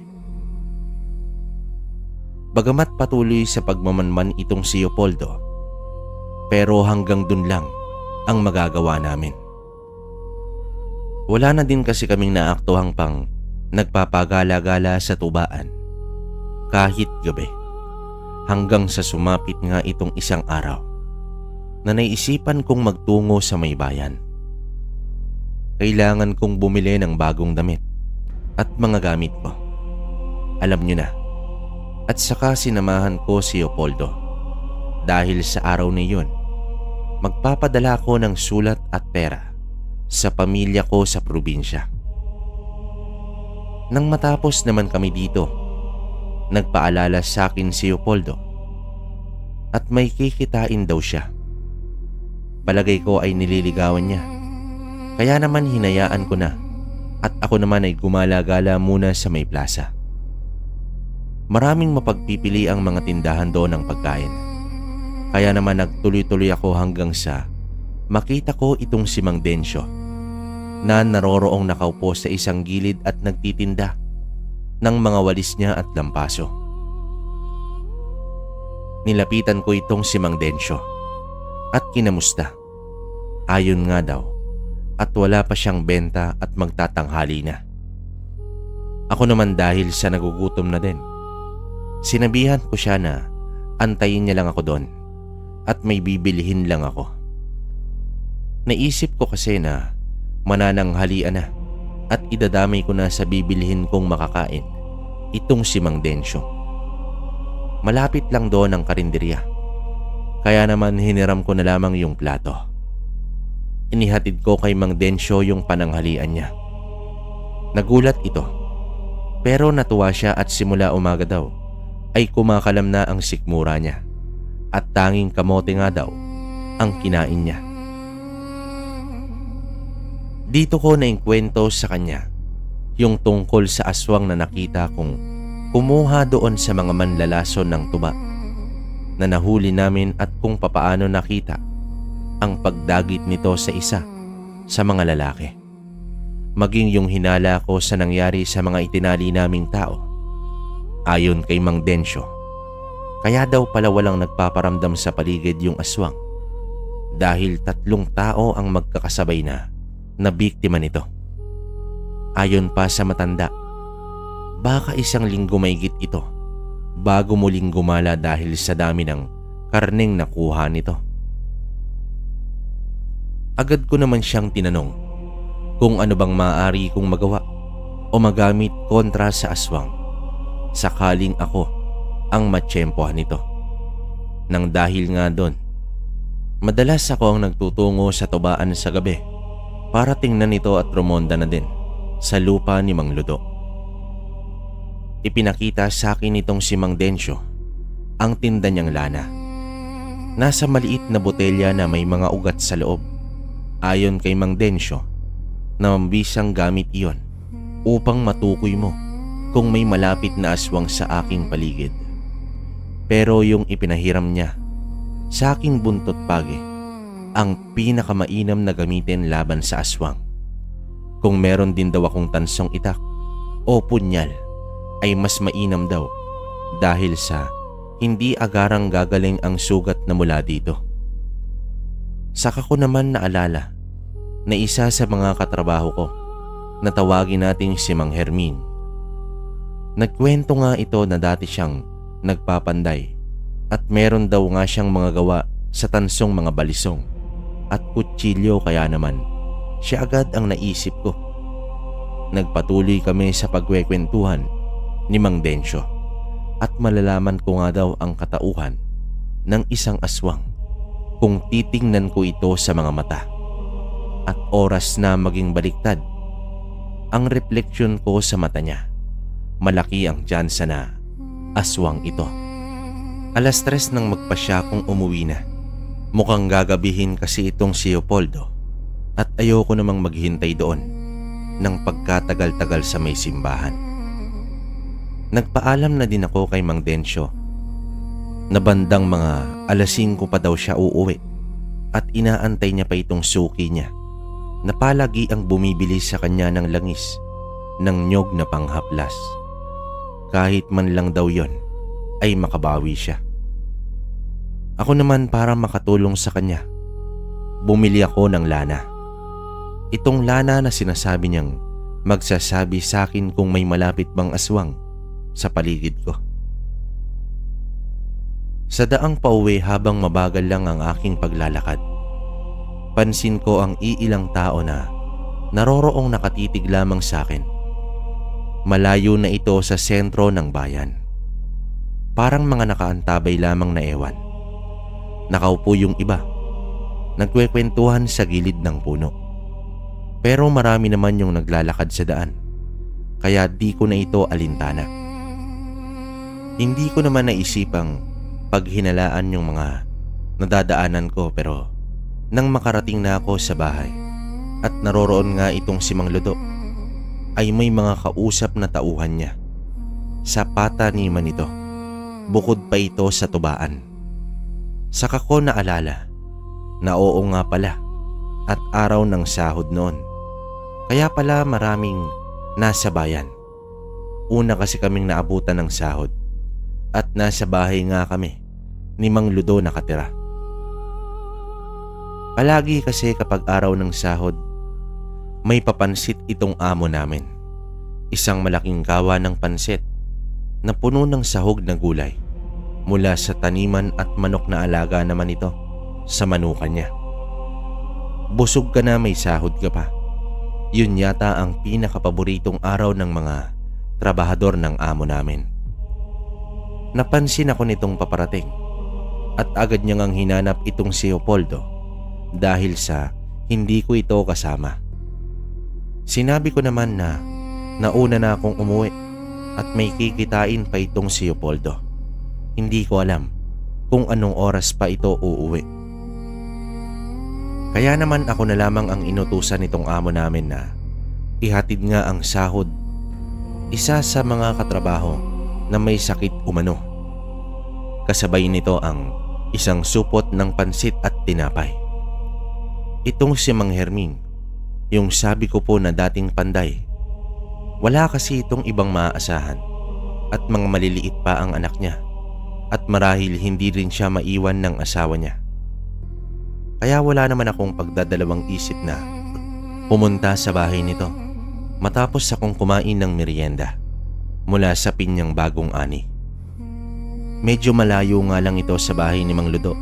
Bagamat patuloy sa pagmamanman itong si Leopoldo, pero hanggang dun lang ang magagawa namin. Wala na din kasi kaming naaktuhang pang nagpapagala-gala sa tubaan kahit gabi, hanggang sa sumapit nga itong isang araw na naisipan kong magtungo sa may bayan. Kailangan kong bumili ng bagong damit at mga gamit ko. Alam nyo na. At saka sinamahan ko si Leopoldo dahil sa araw na yun, magpapadala ko ng sulat at pera sa pamilya ko sa probinsya. Nang matapos naman kami dito, nagpaalala sa akin si Leopoldo at may kikitain daw siya. Palagay ko ay nililigawan niya. Kaya naman hinayaan ko na at ako naman ay gumala-gala muna sa may plaza. Maraming mapagpipili ang mga tindahan doon ng pagkain. Kaya naman nagtuloy-tuloy ako hanggang sa makita ko itong si Mang Densyo na naroroong nakaupo sa isang gilid at nagtitinda ng mga walis niya at lampaso. Nilapitan ko itong si Mang Densyo at kinamusta. Ayon nga daw at wala pa siyang benta at magtatanghali na. Ako naman dahil sa nagugutom na din, sinabihan ko siya na antayin niya lang ako doon at may bibilihin lang ako. Naisip ko kasi na manananghalian na at idadamay ko na sa bibilihin kong makakain itong si Mang Densyo. Malapit lang doon ang karinderya, kaya naman hiniram ko na lamang yung plato. Inihatid ko kay Mang Densyo yung pananghalian niya. Nagulat ito, pero natuwa siya at simula umaga daw ay kumakalam na ang sikmura niya at tanging kamote nga daw ang kinain niya. Dito ko naingkwento sa kanya yung tungkol sa aswang na nakita kong kumuha doon sa mga manlalason ng tuba na nahuli namin at kung papaano nakita ang pagdagit nito sa isa sa mga lalaki. Maging yung hinala ko sa nangyari sa mga itinali naming tao. Ayon kay Mang Densyo, kaya daw pala walang nagpaparamdam sa paligid yung aswang dahil 3 tao ang magkakasabay na biktima nito. Ayon pa sa matanda, baka 1 linggo mahigit ito bago muling gumala dahil sa dami ng karneng nakuha nito. Agad ko naman siyang tinanong kung ano bang maaari kong magawa o magamit kontra sa aswang sakaling ako ang matsyempohan nito. Nang dahil nga doon, madalas ako ang nagtutungo sa tubaan sa gabi para tingnan ito at rumonda na din sa lupa ni Mang Ludo. Ipinakita sa akin itong si Mang Densyo ang tinda niyang lana. Nasa maliit na botelya na may mga ugat sa loob. Ayon kay Mang Densyo, na mambisang gamit iyon upang matukoy mo kung may malapit na aswang sa aking paligid. Pero yung ipinahiram niya sa aking buntot pagi ang pinakamainam na gamitin laban sa aswang. Kung meron din daw akong tansong itak o punyal ay mas mainam daw dahil sa hindi agarang gagaling ang sugat na mula dito. Saka ko naman naalala na isa sa mga katrabaho ko na tawagin nating si Mang Hermin. Nagkwento nga ito na dati siyang nagpapanday at meron daw nga siyang mga gawa sa tansong mga balisong at kutsilyo, kaya naman siya agad ang naisip ko. Nagpatuloy kami sa pagkwekwentuhan ni Mang Densyo at malalaman ko nga daw ang katauhan ng isang aswang kung titingnan ko ito sa mga mata. At oras na maging baliktad ang refleksyon ko sa mata niya, malaki ang tsansa na aswang ito. 3:00 nang magpasya kong umuwi na. Mukhang gagabihin kasi itong si Leopoldo at ayoko namang maghintay doon ng pagkatagal-tagal sa may simbahan. Nagpaalam na din ako kay Mang Densyo na bandang mga 5:00 pa daw siya uuwi at inaantay niya pa itong suki niya na palagi ang bumibili sa kanya ng langis ng nyog na panghaplas. Kahit man lang daw yon ay makabawi siya. Ako naman, para makatulong sa kanya, bumili ako ng lana. Itong lana na sinasabi niyang magsasabi sa akin kung may malapit bang aswang sa paligid ko. Sa daang pauwi habang mabagal lang ang aking paglalakad, pansin ko ang iilang tao na naroroong nakatitig lamang sa akin. Malayo na ito sa sentro ng bayan. Parang mga nakaantabay lamang na ewan. Nakaupo yung iba, nagkwekwentuhan sa gilid ng puno. Pero marami naman yung naglalakad sa daan, kaya di ko na ito alintana. Hindi ko naman naisipang paghinalaan yung mga nadadaanan ko, pero nang makarating na ako sa bahay at naroroon nga itong si Mang Ludo, ay may mga kausap na tauhan niya. Sa pataniman ito, bukod pa ito sa tubaan. Saka ko naalala na oo nga pala at araw ng sahod noon. Kaya pala maraming nasa bayan. Una kasi kaming naabutan ng sahod at nasa bahay nga kami ni Mang Ludo nakatira. Palagi kasi kapag araw ng sahod, may papansit itong amo namin. Isang malaking kawa ng pansit na puno ng sahog na gulay mula sa taniman at manok na alaga naman ito sa manukan niya. Busog ka na, may sahod ka pa. Yun yata ang pinakapaboritong araw ng mga trabahador ng amo namin. Napansin ako nitong paparating at agad niyang ang hinanap itong si Leopoldo dahil sa hindi ko ito kasama. Sinabi ko naman na nauna na akong umuwi at may kikitain pa itong si Leopoldo. Hindi ko alam kung anong oras pa ito uuwi. Kaya naman ako na lamang ang inutusan nitong amo namin na ihatid nga ang sahod isa sa mga katrabaho na may sakit umano. Kasabay nito ang isang supot ng pansit at tinapay. Itong si Mang Hermin, yung sabi ko po na dating panday, wala kasi itong ibang maaasahan at mga maliliit pa ang anak niya at marahil hindi rin siya maiwan ng asawa niya. Kaya wala naman akong pagdadalawang isip na pumunta sa bahay nito matapos akong kumain ng merienda mula sa pinyang bagong ani. Medyo malayo nga lang ito sa bahay ni Mang Ludo,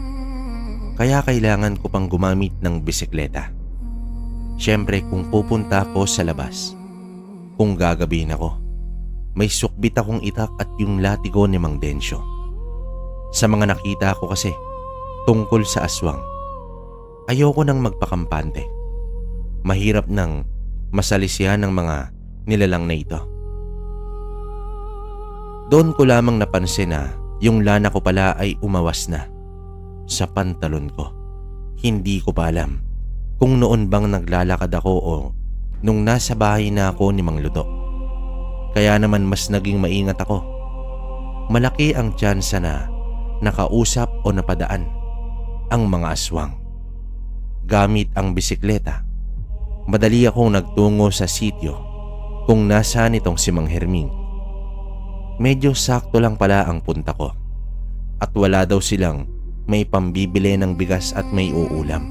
kaya kailangan ko pang gumamit ng bisikleta. Siyempre kung pupunta ako sa labas, kung gagabihin ako, may sukbit akong itak at yung latigo ni Mang Densyo. Sa mga nakita ko kasi tungkol sa aswang, ayoko nang magpakampante. Mahirap nang masalisihan ng mga nilalang na ito. Doon ko lamang napansin na yung lana ko pala ay umawas na sa pantalon ko. Hindi ko pa alam kung noon bang naglalakad ako o nung nasa bahay na ako ni Mang Ludo. Kaya naman mas naging maingat ako. Malaki ang tsansa na nakausap o napadaan ang mga aswang. Gamit ang bisikleta, madali akong nagtungo sa sityo kung nasaan itong si Mang Hermin. Medyo sakto lang pala ang punta ko at wala daw silang may pambibili ng bigas at may uulam.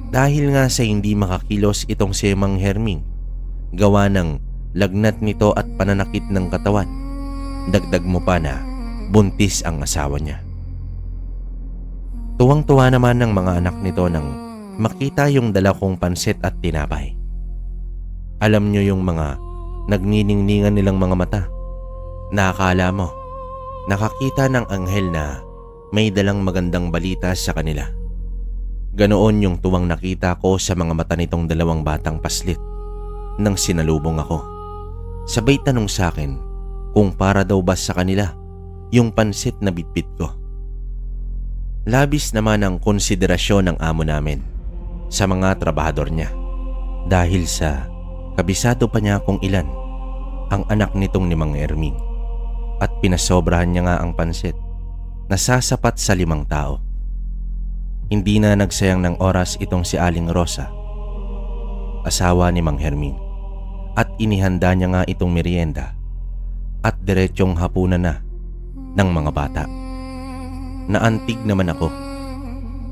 Dahil nga sa hindi makakilos itong si Mang Herming, gawa ng lagnat nito at pananakit ng katawan, dagdag mo pa na buntis ang asawa niya. Tuwang-tuwa naman ng mga anak nito nang makita yung dala kong pansit at tinapay. Alam nyo yung mga nagniningningan nilang mga mata na akala mo nakakita ng anghel na may dalang magandang balita sa kanila. Ganoon yung tuwang nakita ko sa mga mata nitong dalawang batang paslit nang sinalubong ako. Sabay tanong sa akin kung para daw ba sa kanila yung pansit na bitbit ko. Labis naman ang konsiderasyon ng amo namin sa mga trabahador niya dahil sa kabisado pa niya kung ilan ang anak nitong ni Mang Herming at pinasobrahan niya nga ang pansit na sasapat sa 5 tao. Hindi na nagsayang ng oras itong si Aling Rosa, asawa ni Mang Herming, at inihanda niya nga itong merienda at diretsong hapunan na ng mga bata. Naantig naman ako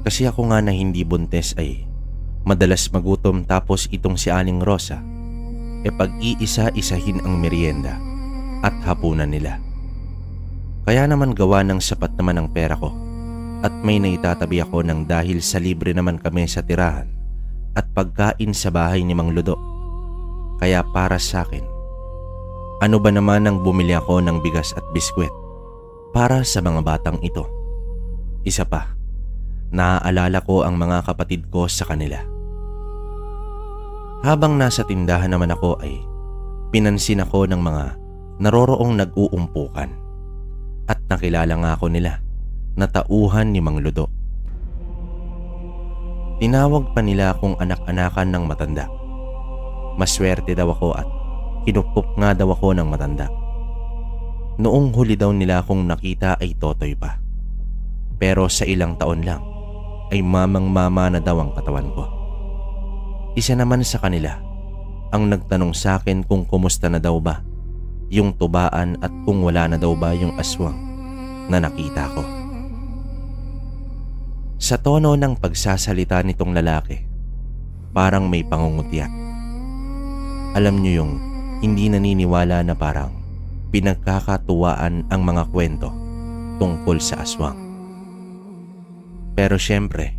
kasi ako nga na hindi buntes ay madalas magutom, tapos itong si Aling Rosa pag-iisa-isahin ang merienda at hapunan nila. Kaya naman gawa ng sapat naman ang pera ko at may naitatabi ako ng dahil sa libre naman kami sa tirahan at pagkain sa bahay ni Mang Ludo. Kaya para sa akin, ano ba naman ang bumili ako ng bigas at biskwit para sa mga batang ito. Isa pa, naaalala ko ang mga kapatid ko sa kanila. Habang nasa tindahan naman ako ay pinansin ako ng mga naroroong nag-uumpukan at nakilala nga ako nila na tauhan ni Mang Ludo. Tinawag pa nila akong anak-anakan ng matanda. Maswerte daw ako at kinupkup nga daw ako ng matanda. Noong huli daw nila akong nakita ay totoy pa. Pero sa ilang taon lang ay mamang-mama na daw ang katawan ko. Isa naman sa kanila ang nagtanong sa akin kung kumusta na daw ba yung tubaan at kung wala na daw ba yung aswang na nakita ko. Sa tono ng pagsasalita nitong lalaki, parang may pangungutya. Alam niyo yung hindi naniniwala na parang pinagkakatuwaan ang mga kwento tungkol sa aswang. Pero syempre,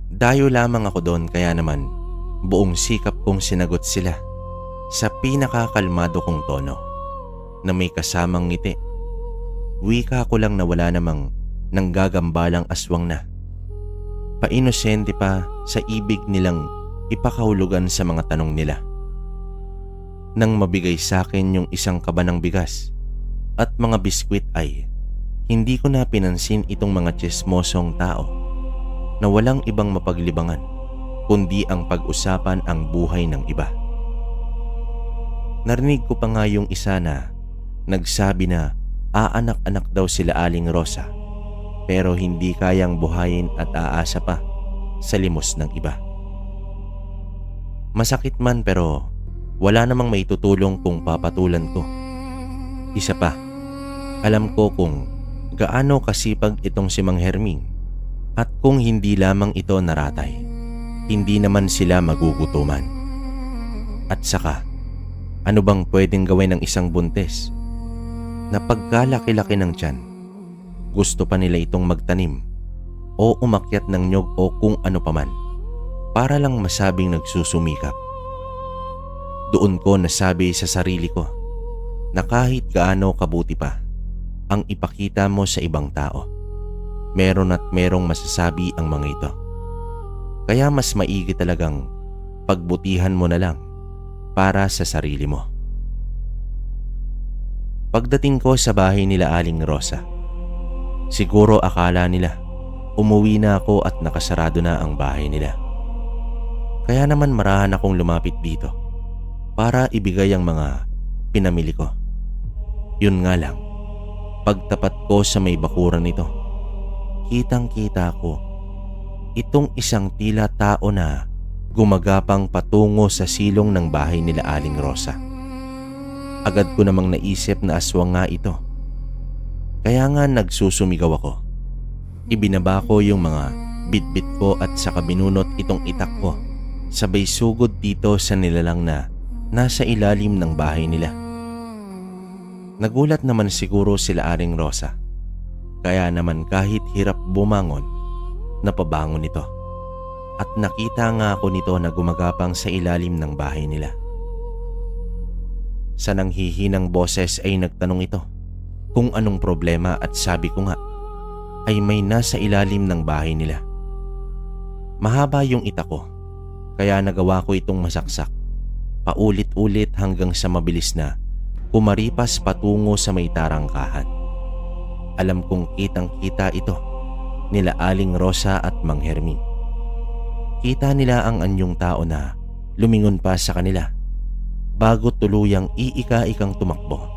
dayo lamang ako doon, kaya naman buong sikap kong sinagot sila sa pinakakalmado kong tono na may kasamang ngiti. Wika ko lang na wala namang nanggagambalang aswang na. Painosente pa sa ibig nilang ipakahulugan sa mga tanong nila. Nang mabigay sa akin yung isang kaba ng bigas at mga biskwit ay hindi ko na pinansin itong mga tsismosong tao na walang ibang mapaglibangan kundi ang pag-usapan ang buhay ng iba. Narinig ko pa nga yung isa na nagsabi na aanak-anak daw sila Aling Rosa pero hindi kayang buhayin at aasa pa sa limos ng iba. Masakit man pero wala namang maitutulong kung papatulan ko. Isa pa, alam ko kung gaano kasipag itong si Mang Herming at kung hindi lamang ito naratay, hindi naman sila magugutuman. At saka, ano bang pwedeng gawin ng isang buntis na pagkalaki-laki ng tiyan, gusto pa nila itong magtanim o umakyat ng nyog o kung ano paman para lang masabing nagsusumikap. Doon ko nasabi sa sarili ko na kahit gaano kabuti pa ang ipakita mo sa ibang tao, meron at merong masasabi ang mga ito. Kaya mas maigi talagang pagbutihan mo na lang para sa sarili mo. Pagdating ko sa bahay nila Aling Rosa, siguro akala nila umuwi na ako at nakasarado na ang bahay nila. Kaya naman marahan akong lumapit dito para ibigay ang mga pinamili ko. Yun nga lang, pagtapat ko sa may bakuran nito, kitang-kita ko itong isang tila tao na gumagapang patungo sa silong ng bahay nila Aling Rosa. Agad ko namang naisip na aswang nga ito. Kaya nga nagsusumigaw ako. Ibinaba ko yung mga Bitbit ko at saka binunot itong itak ko, sabay sugod dito sa nilalang na nasa ilalim ng bahay nila. Nagulat naman siguro sila Aring Rosa, kaya naman kahit hirap bumangon, napabangon ito. At nakita nga ako nito na gumagapang sa ilalim ng bahay nila. Sa nanghihinang boses ay nagtanong ito kung anong problema at sabi ko nga ay may nasa ilalim ng bahay nila. Mahaba yung itak ko, kaya nagawa ko itong masaksak paulit-ulit hanggang sa mabilis na kumaripas patungo sa may tarangkahan. Alam kong kitang-kita ito nila Aling Rosa at Mang Herming. Kita nila ang anyong tao na lumingon pa sa kanila bago tuluyang iika-ikang tumakbo.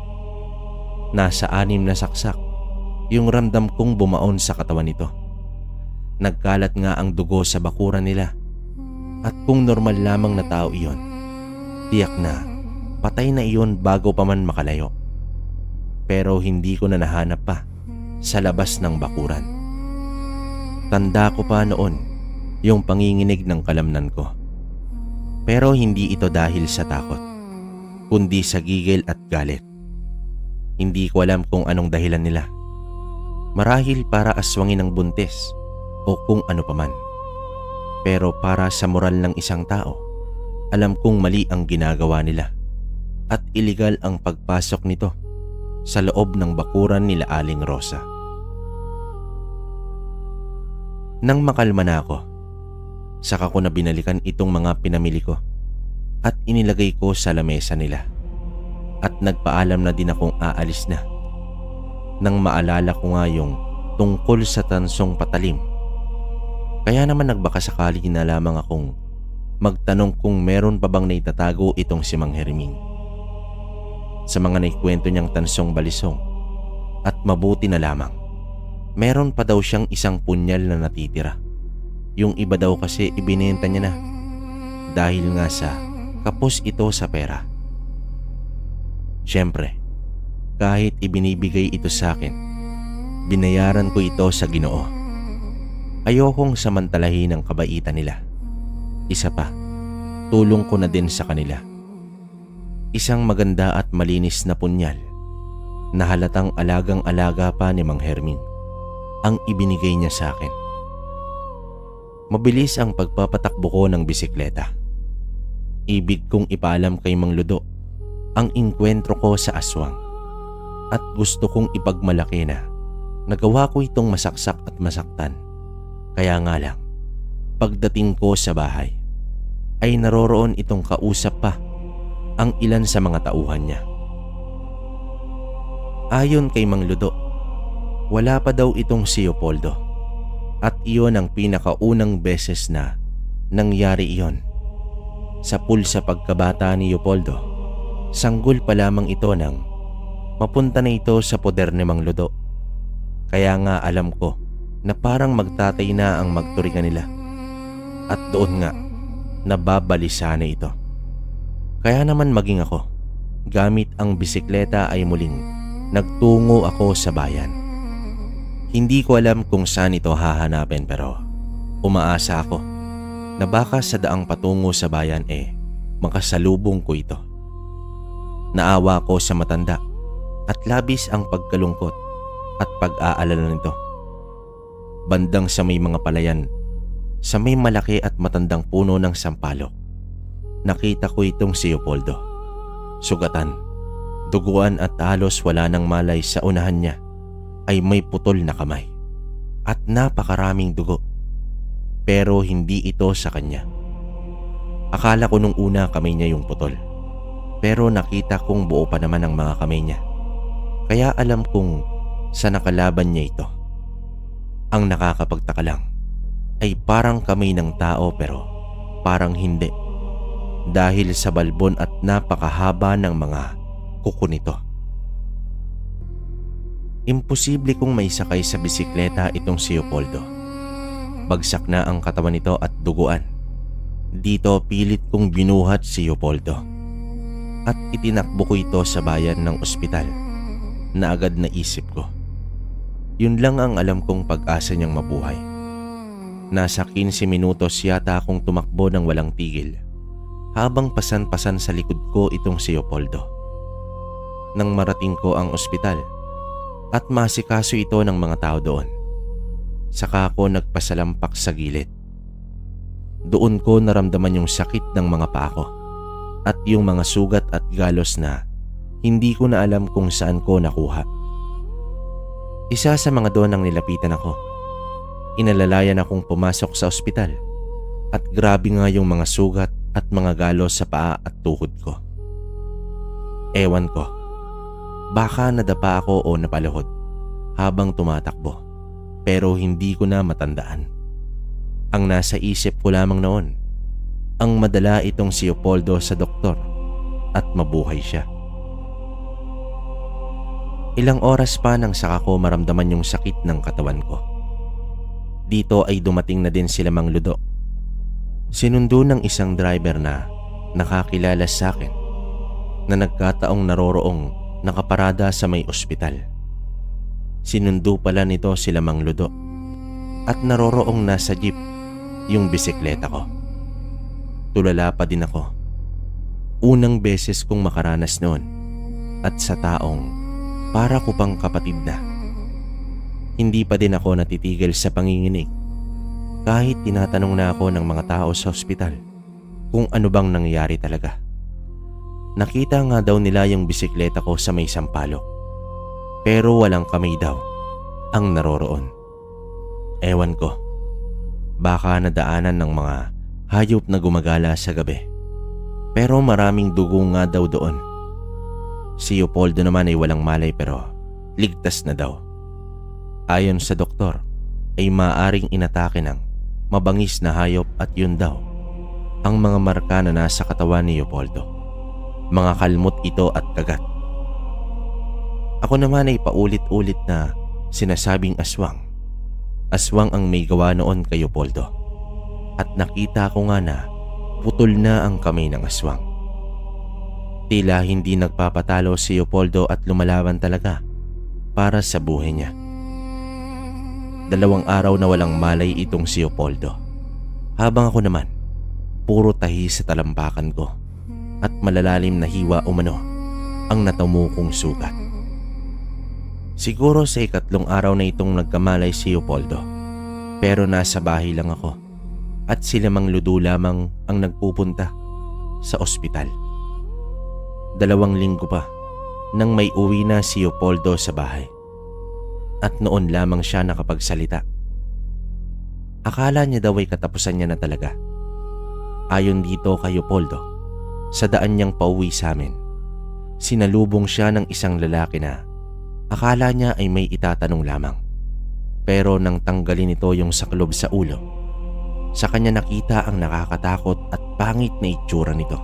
Nasa 6 na saksak yung ramdam kong bumaon sa katawan nito. Nagkalat nga ang dugo sa bakuran nila at kung normal lamang na tao iyon, tiyak na patay na iyon bago pa man makalayo. Pero hindi ko na nahanap pa sa labas ng bakuran. Tanda ko pa noon yung panginginig ng kalamnan ko. Pero hindi ito dahil sa takot, kundi sa gigil at galit. Hindi ko alam kung anong dahilan nila. Marahil para aswangin ng buntis o kung ano paman. Pero para sa moral ng isang tao, alam kong mali ang ginagawa nila at iligal ang pagpasok nito sa loob ng bakuran nila Aling Rosa. Nang makalma na ako, saka ko na binalikan itong mga pinamili ko at inilagay ko sa lamesa nila at nagpaalam na din akong aalis na. Nang maalala ko nga yung tungkol sa tansong patalim, kaya naman nagbakasakali na lamang akong magtanong kung meron pa bang naitatago itong si Mang Herming. Sa mga naikwento niyang tansong balisong at mabuti na lamang, meron pa daw siyang isang punyal na natitira. Yung iba daw kasi ibinenta niya na dahil nga sa kapos ito sa pera. Siyempre, kahit ibinibigay ito sa akin, binayaran ko ito sa Ginoo. Ayokong samantalahin ang kabaitan nila. Isa pa, tulong ko na din sa kanila. Isang maganda at malinis na punyal na halatang alagang-alaga pa ni Mang Herming ang ibinigay niya sa akin. Mabilis ang pagpapatakbo ko ng bisikleta. Ibig kong ipaalam kay Mang Ludo ang inkwentro ko sa aswang at gusto kong ipagmalaki na nagawa ko itong masaksak at masaktan. Kaya nga lang, pagdating ko sa bahay, ay naroroon itong kausap pa ang ilan sa mga tauhan niya. Ayon kay Mang Ludo, wala pa daw itong si Leopoldo at iyon ang pinakaunang beses na nangyari iyon. Sa pulsa pagkabata ni Leopoldo, sanggol pa lamang ito nang mapunta na ito sa poder ni Mang Ludo. Kaya nga alam ko na parang magtatay na ang magturingan nila. At doon nga, nababalisa na ito. Kaya naman maging ako, gamit ang bisikleta ay muling nagtungo ako sa bayan. Hindi ko alam kung saan ito hahanapin pero umaasa ako na baka sa daang patungo sa bayan makasalubong ko ito. Naawa ko sa matanda at labis ang pagkalungkot at pag-aalala nito. Bandang sa may mga palayan, sa may malaki at matandang puno ng sampalok, nakita ko itong si Leopoldo. Sugatan, duguan at halos wala nang malay sa unahan niya ay may putol na kamay at napakaraming dugo. Pero hindi ito sa kanya. Akala ko nung una kamay niya yung putol, pero nakita kong buo pa naman ang mga kamay niya. Kaya alam kong sa nakalaban niya ito. Ang nakakapagtaka lang ay parang kamay ng tao pero parang hindi dahil sa balbon at napakahaba ng mga kuko nito. Imposible kong maisakay sa bisikleta itong si Leopoldo. Bagsak na ang katawan nito at duguan. Dito pilit kong binuhat si Leopoldo at itinakbo ko ito sa bayan ng ospital na agad na isip ko. Yun lang ang alam kong pag-asa niyang mabuhay. Nasa 15 minutos yata akong tumakbo ng walang tigil habang pasan-pasan sa likod ko itong si Leopoldo. Nang marating ko ang ospital at masikaso ito ng mga tao doon, saka ako nagpasalampak sa gilid. Doon ko naramdaman yung sakit ng mga paa ko at yung mga sugat at galos na hindi ko na alam kung saan ko nakuha. Isa sa mga doon ang nilapitan ako. Inalalayan akong pumasok sa ospital at grabe nga yung mga sugat at mga galos sa paa at tuhod ko. Ewan ko, baka nadapa ako o napaluhod habang tumatakbo, pero hindi ko na matandaan. Ang nasa isip ko lamang noon, ang madala itong si Leopoldo sa doktor at mabuhay siya. Ilang oras pa nang saka ko maramdaman yung sakit ng katawan ko. Dito ay dumating na din sila Mang Ludo. Sinundo ng isang driver na nakakilala sa akin na nagkataong naroroong nakaparada sa may ospital. Sinundo pala nito sila Mang Ludo at naroroong nasa jeep yung bisikleta ko. Tulala pa din ako. Unang beses kong makaranas noon at sa taong para ko pang kapatid na. Hindi pa din ako natitigil sa panginginig kahit tinatanong na ako ng mga tao sa ospital kung ano bang nangyayari talaga. Nakita nga daw nila yung bisikleta ko sa may sampalok, pero walang kamay daw ang naroroon. Ewan ko, baka nadaanan ng mga hayop na gumagala sa gabi, pero maraming dugo nga daw doon. Si Leopoldo naman ay walang malay pero ligtas na daw. Ayon sa doktor ay maaaring inatake ng mabangis na hayop at yun daw ang mga marka na nasa katawan ni Leopoldo. Mga kalmot ito at kagat. Ako naman ay paulit-ulit na sinasabing aswang. Aswang ang may gawa noon kay Leopoldo. At nakita ko nga na putol na ang kamay ng aswang. Tila hindi nagpapatalo si Leopoldo at lumalaban talaga para sa buhay niya. 2 araw na walang malay itong si Leopoldo. Habang ako naman, puro tahi sa talampakan ko at malalalim na hiwa umano ang natamo kong sugat. Siguro sa 3 araw na itong nagkamalay si Leopoldo, pero nasa bahay lang ako at sila Mang Ludo lamang ang nagpupunta sa ospital. 2 linggo pa nang may uwi na si Leopoldo sa bahay. At noon lamang siya nakapagsalita. Akala niya daw ay katapusan niya na talaga. Ayon dito kay Leopoldo, sa daan niyang pauwi sa amin, sinalubong siya ng isang lalaki na akala niya ay may itatanong lamang. Pero nang tanggalin ito yung saklob sa ulo, sa kanya nakita ang nakakatakot at pangit na itsura nito.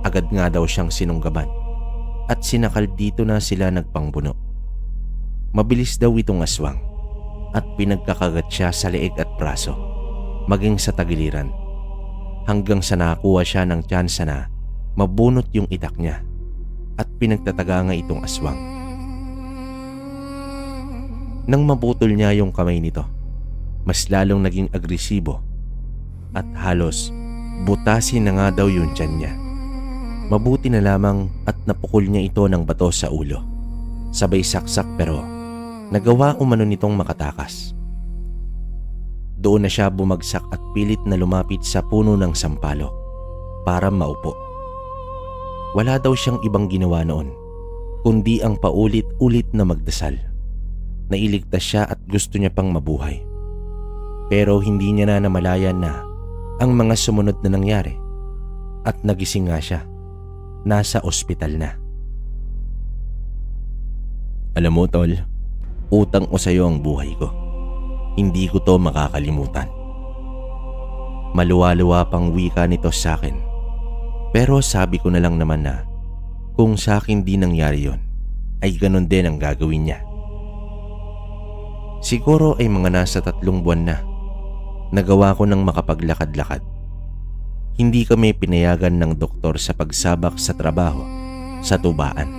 Agad nga daw siyang sinunggaban at sinakal dito na sila nagpangbuno. Mabilis daw itong aswang at pinagkakagat siya sa leeg at braso, maging sa tagiliran, hanggang sa nakakuha siya ng tsansa na mabunot yung itak niya at pinagtataga nga itong aswang. Nang maputol niya yung kamay nito, mas lalong naging agresibo at halos butasin na nga daw yung tiyan niya. Mabuti na lamang at napukol niya ito ng bato sa ulo. Sabay saksak pero nagawa umano nitong makatakas. Doon na siya bumagsak at pilit na lumapit sa puno ng sampalok para maupo. Wala daw siyang ibang ginawa noon, kundi ang paulit-ulit na magdasal. Nailigtas siya at gusto niya pang mabuhay. Pero hindi niya na namalayan na ang mga sumunod na nangyari at nagising nga siya. Nasa ospital na. Alam mo tol, utang ko sa'yo ang buhay ko. Hindi ko to makakalimutan. Maluwa-luwa pang wika nito sa akin. Pero sabi ko na lang naman na kung sa akin di nangyari yon, ay ganon din ang gagawin niya. Siguro ay mga nasa 3 buwan na nagawa ko ng makapaglakad-lakad. Hindi kami pinayagan ng doktor sa pagsabak sa trabaho sa tubaan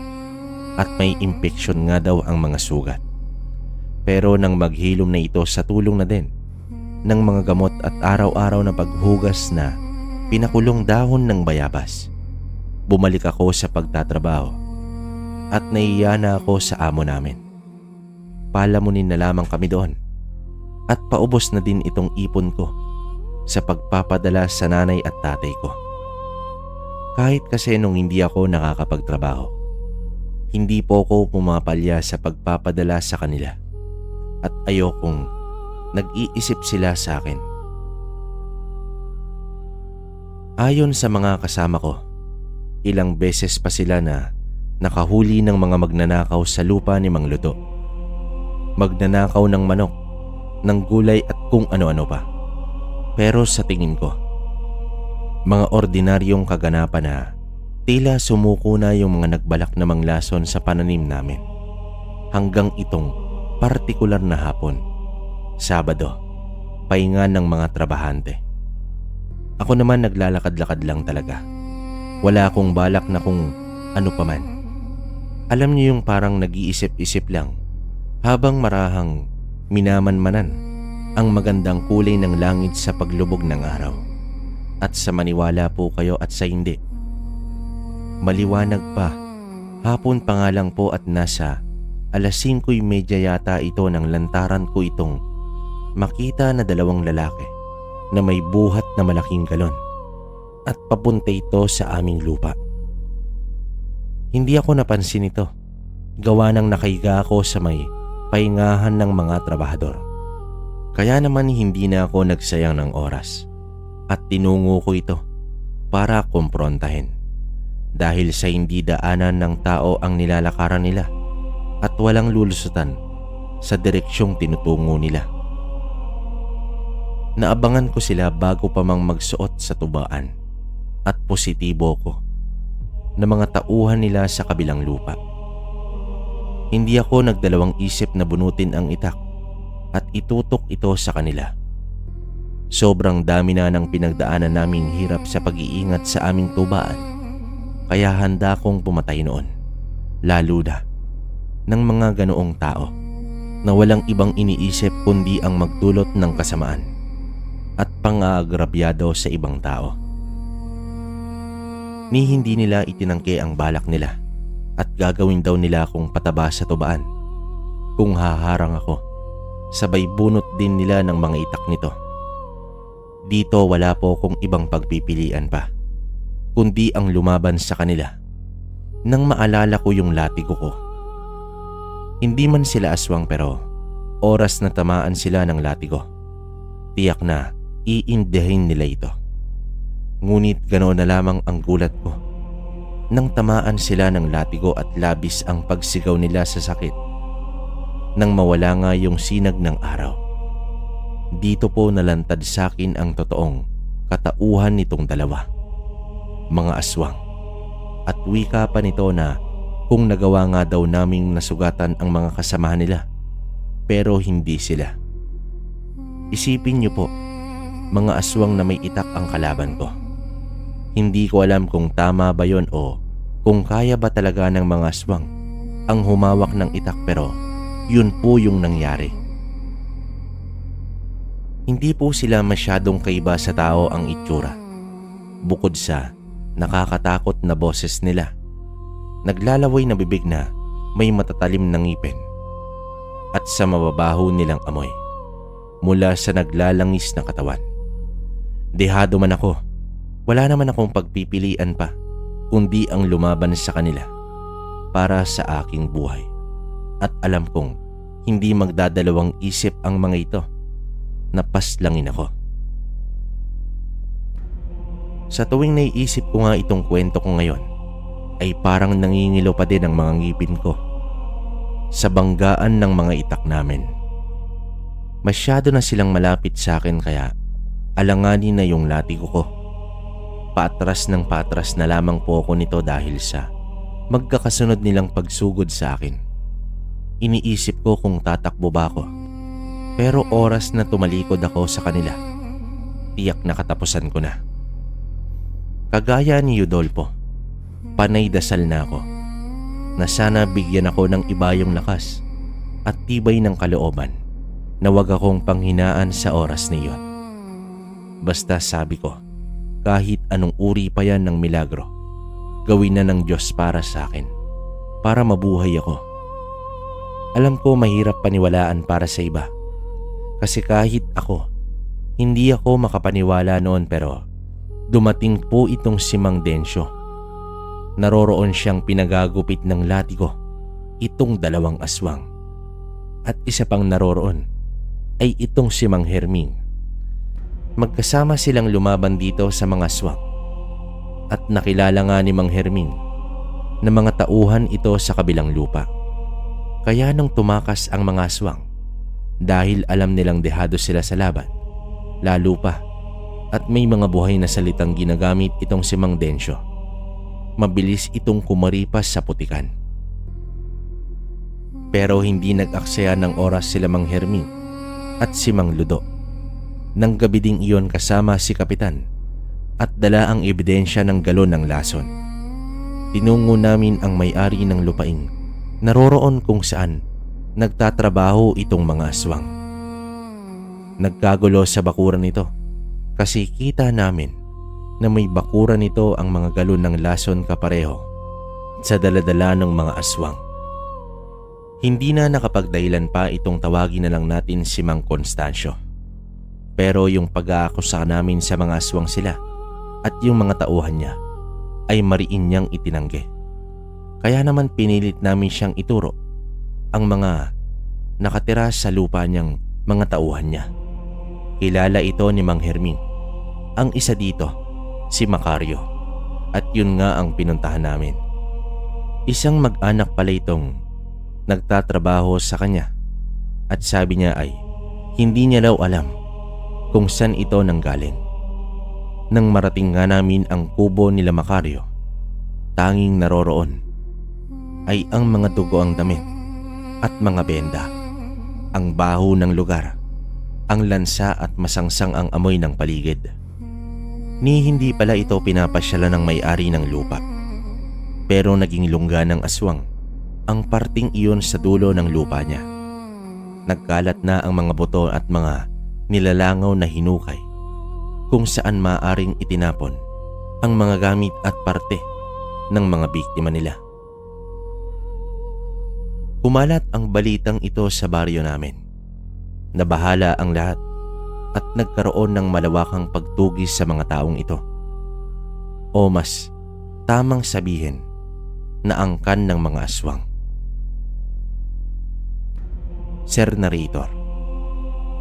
at may impeksyon nga daw ang mga sugat. Pero nang maghilom na ito sa tulong na din ng mga gamot at araw-araw na paghugas na pinakulong dahon ng bayabas. Bumalik ako sa pagtatrabaho at naiya na ako sa amo namin. Palamunin na lamang kami doon at paubos na din itong ipon ko sa pagpapadala sa nanay at tatay ko. Kahit kasi nung hindi ako nakakapagtrabaho, hindi po ako pumapalya sa pagpapadala sa kanila at ayokong nag-iisip sila sa akin. Ayon sa mga kasama ko, ilang beses pa sila na nakahuli ng mga magnanakaw sa lupa ni Mang Ludo. Magnanakaw ng manok, ng gulay at kung ano-ano pa. Pero sa tingin ko, mga ordinaryong kaganapan na tila sumuko na yung mga nagbalak na manglason sa pananim namin. Hanggang itong partikular na hapon, Sabado, pahinga ng mga trabahante. Ako naman naglalakad-lakad lang talaga. Wala akong balak na kung ano paman. Alam niyo yung parang nag-iisip-isip lang habang marahang minamanmanan ang magandang kulay ng langit sa paglubog ng araw. At sa maniwala po kayo at sa hindi, maliwanag pa, hapon pa nga lang po at nasa 5:30 yata ito ng lantaran ko itong makita na dalawang lalaki na may buhat na malaking galon at papunta ito sa aming lupa. Hindi ako napansin ito, gawa ng nakahiga ako sa may pahingahan ng mga trabahador. Kaya naman hindi na ako nagsayang ng oras at tinungo ko ito para kumprontahin dahil sa hindi daanan ng tao ang nilalakaran nila at walang lulusutan sa direksyong tinutungo nila. Naabangan ko sila bago pa mang magsuot sa tubaan at positibo ko na mga tauhan nila sa kabilang lupa. Hindi ako nagdalawang isip na bunutin ang itak at itutok ito sa kanila. Sobrang dami na ng pinagdaanan naming hirap sa pag-iingat sa aming tubaan, kaya handa kong pumatay noon, lalo na ng mga ganoong tao na walang ibang iniisip kundi ang magdulot ng kasamaan at pang-aagrabyado sa ibang tao. Ni hindi nila itinangke ang balak nila at gagawin daw nila akong pataba sa tubaan. Kung haharang ako, sabay bunot din nila ng mga itak nito. Dito wala po akong ibang pagpipilian pa, kundi ang lumaban sa kanila nang maalala ko yung latigo ko. Hindi man sila aswang pero oras na tamaan sila ng latigo, tiyak na iindahin nila ito. Ngunit ganoon na lamang ang gulat ko nang tamaan sila ng latigo at labis ang pagsigaw nila sa sakit nang mawala nga yung sinag ng araw. Dito po nalantad sa akin ang totoong katauhan nitong dalawa, mga aswang, at wika pa nito na kung nagawa nga daw naming nasugatan ang mga kasamahan nila pero hindi sila. Isipin niyo po, mga aswang na may itak ang kalaban ko. Hindi ko alam kung tama ba yon o kung kaya ba talaga ng mga aswang ang humawak ng itak pero yun po yung nangyari. Hindi po sila masyadong kaiba sa tao ang itsura. Bukod sa nakakatakot na boses nila, naglalaway na bibig na may matatalim na ngipin at sa mababaho nilang amoy mula sa naglalangis na katawan. Dehado man ako, wala naman akong pagpipilian pa kundi ang lumaban sa kanila para sa aking buhay. At alam kong hindi magdadalawang isip ang mga ito na paslangin ako. Sa tuwing naiisip ko nga itong kwento ko ngayon, ay parang nangingilo pa din ang mga ngipin ko sa banggaan ng mga itak namin. Masyado na silang malapit sa akin kaya alanganin na yung latigo ko. Patras ng patras na lamang po ako nito dahil sa magkakasunod nilang pagsugod sa akin. Iniisip ko kung tatakbo ba ako, pero oras na tumalikod ako sa kanila, tiyak na katapusan ko na. Kagaya ni Udolpo, panay dasal na ako na sana bigyan ako ng iba yung lakas at tibay ng kalooban na wag akong panghinaan sa oras na iyon. Basta sabi ko, kahit anong uri pa yan ng milagro, gawin na ng Diyos para sa akin, para mabuhay ako. Alam ko mahirap paniwalaan para sa iba, kasi kahit ako, hindi ako makapaniwala noon, pero dumating po itong si Mang Densyo. Naroroon siyang pinagagupit ng latigo, itong 2 aswang. At isa pang naroroon ay itong si Mang Herming. Magkasama silang lumaban dito sa mga aswang. At nakilala nga ni Mang Herming na mga tauhan ito sa kabilang lupa. Kaya nung tumakas ang mga aswang, dahil alam nilang dehado sila sa laban, lalo pa at may mga buhay na salitang ginagamit itong si Mang Densyo, mabilis itong kumaripas sa putikan. Pero hindi nag-aksaya ng oras sila Mang Herming at si Mang Ludo. Nang gabi ding iyon kasama si Kapitan at dala ang ebidensya ng galon ng lason. Tinungo namin ang may-ari ng lupaing naroroon kung saan nagtatrabaho itong mga aswang. Nagkagulo sa bakuran nito kasi kita namin na may bakuran nito ang mga galon ng lason kapareho sa daladala ng mga aswang. Hindi na nakapagdahilan pa itong tawagin na lang natin si Mang Constancio. Pero yung pag-aakusa namin sa mga aswang sila at yung mga tauhan niya ay mariin niyang itinanggi. Kaya naman pinilit namin siyang ituro ang mga nakatira sa lupa niyang mga tauhan niya. Kilala ito ni Mang Herming. Ang isa dito, si Macario, at yun nga ang pinuntahan namin. Isang mag-anak pala itong nagtatrabaho sa kanya, at sabi niya ay hindi niya daw alam kung saan ito nanggaling. Nang marating nga namin ang kubo nila Macario, tanging naroroon ay ang mga dugo ang damit at mga benda, ang baho ng lugar, ang lansa at masangsang ang amoy ng paligid. Ni hindi pala ito pinapasyalan ng may-ari ng lupa, pero naging lungga ng aswang ang parting iyon sa dulo ng lupa niya. Nagkalat na ang mga buto at mga nilalangaw na hinukay kung saan maaaring itinapon ang mga gamit at parte ng mga biktima nila. Kumalat ang balitang ito sa baryo namin. Nabahala ang lahat at nagkaroon ng malawakang pagtugis sa mga taong ito. O mas tamang sabihin na angkan ng mga aswang. Sir Narrator,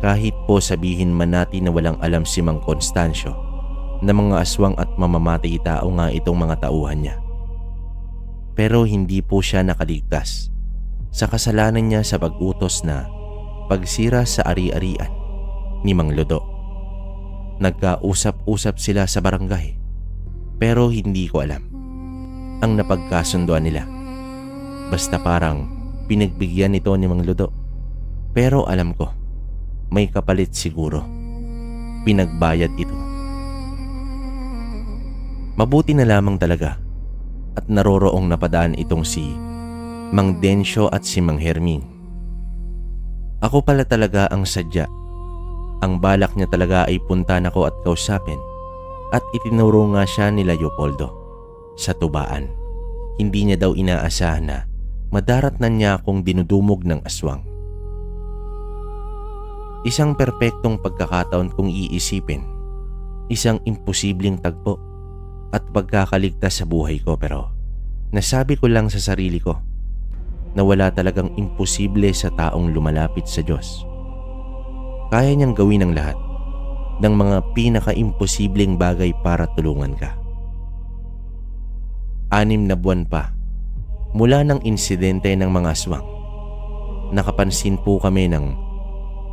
kahit po sabihin man natin na walang alam si Mang Constancio na mga aswang at mamamatay tao nga itong mga tauhan niya, pero hindi po siya nakaligtas sa kasalanan niya sa pag-utos na pagsira sa ari-arian ni Mang Ludo. Nagkausap-usap sila sa barangay, pero hindi ko alam ang napagkasunduan nila. Basta parang pinagbigyan nito ni Mang Ludo, pero alam ko may kapalit siguro. Pinagbayad ito. Mabuti na lamang talaga at naroroong napadaan itong si Mang Densyo at si Mang Herming. Ako pala talaga ang sadya. Ang balak niya talaga ay puntahan ako at kausapin, at itinuro nga siya ni Leopoldo sa tubaan. Hindi niya daw inaasahan na madaratnan niya akong dinudumog ng aswang. Isang perpektong pagkakataon kung iisipin, isang imposibleng tagpo at pagkakaligtas sa buhay ko, pero nasabi ko lang sa sarili ko na wala talagang imposible sa taong lumalapit sa Diyos. Kaya niyang gawin ang lahat ng mga pinaka-imposibleng bagay para tulungan ka. 6 na buwan pa mula ng insidente ng mga aswang, nakapansin po kami ng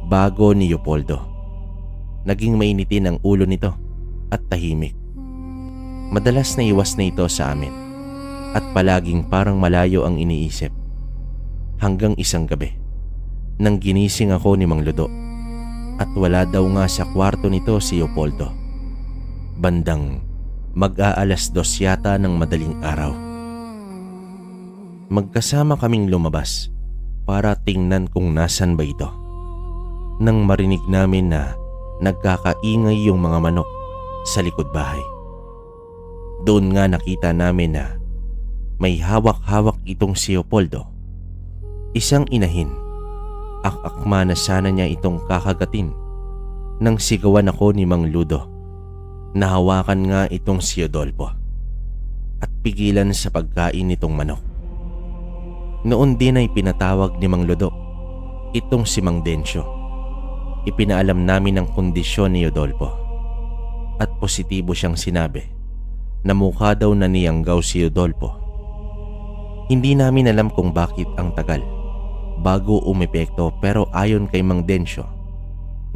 bago ni Leopoldo. Naging mainitin ang ulo nito at tahimik. Madalas na iwas na ito sa amin at palaging parang malayo ang iniisip. Hanggang isang gabi, nang ginising ako ni Mang Ludo at wala daw nga sa kwarto nito si Leopoldo. Bandang mag-aalas 2 yata ng madaling araw. Magkasama kaming lumabas para tingnan kung nasan ba ito. nang marinig namin na nagkakaingay yung mga manok sa likod bahay. Doon nga nakita namin na may hawak-hawak itong si Leopoldo. Isang inahin. Ak-akma na sana niya itong kakagatin nang sigawan ako ni Mang Ludo. Nahawakan nga itong si Rodolfo at pigilan sa pagkain nitong manok. Noon din ay pinatawag ni Mang Ludo itong si Mang Dencio. Ipinaalam namin ang kondisyon ni Rodolfo at positibo siyang sinabi na mukha daw naniyanggaw si Rodolfo. Hindi namin alam kung bakit ang tagal bago umepekto, pero ayon kay Mang Dencio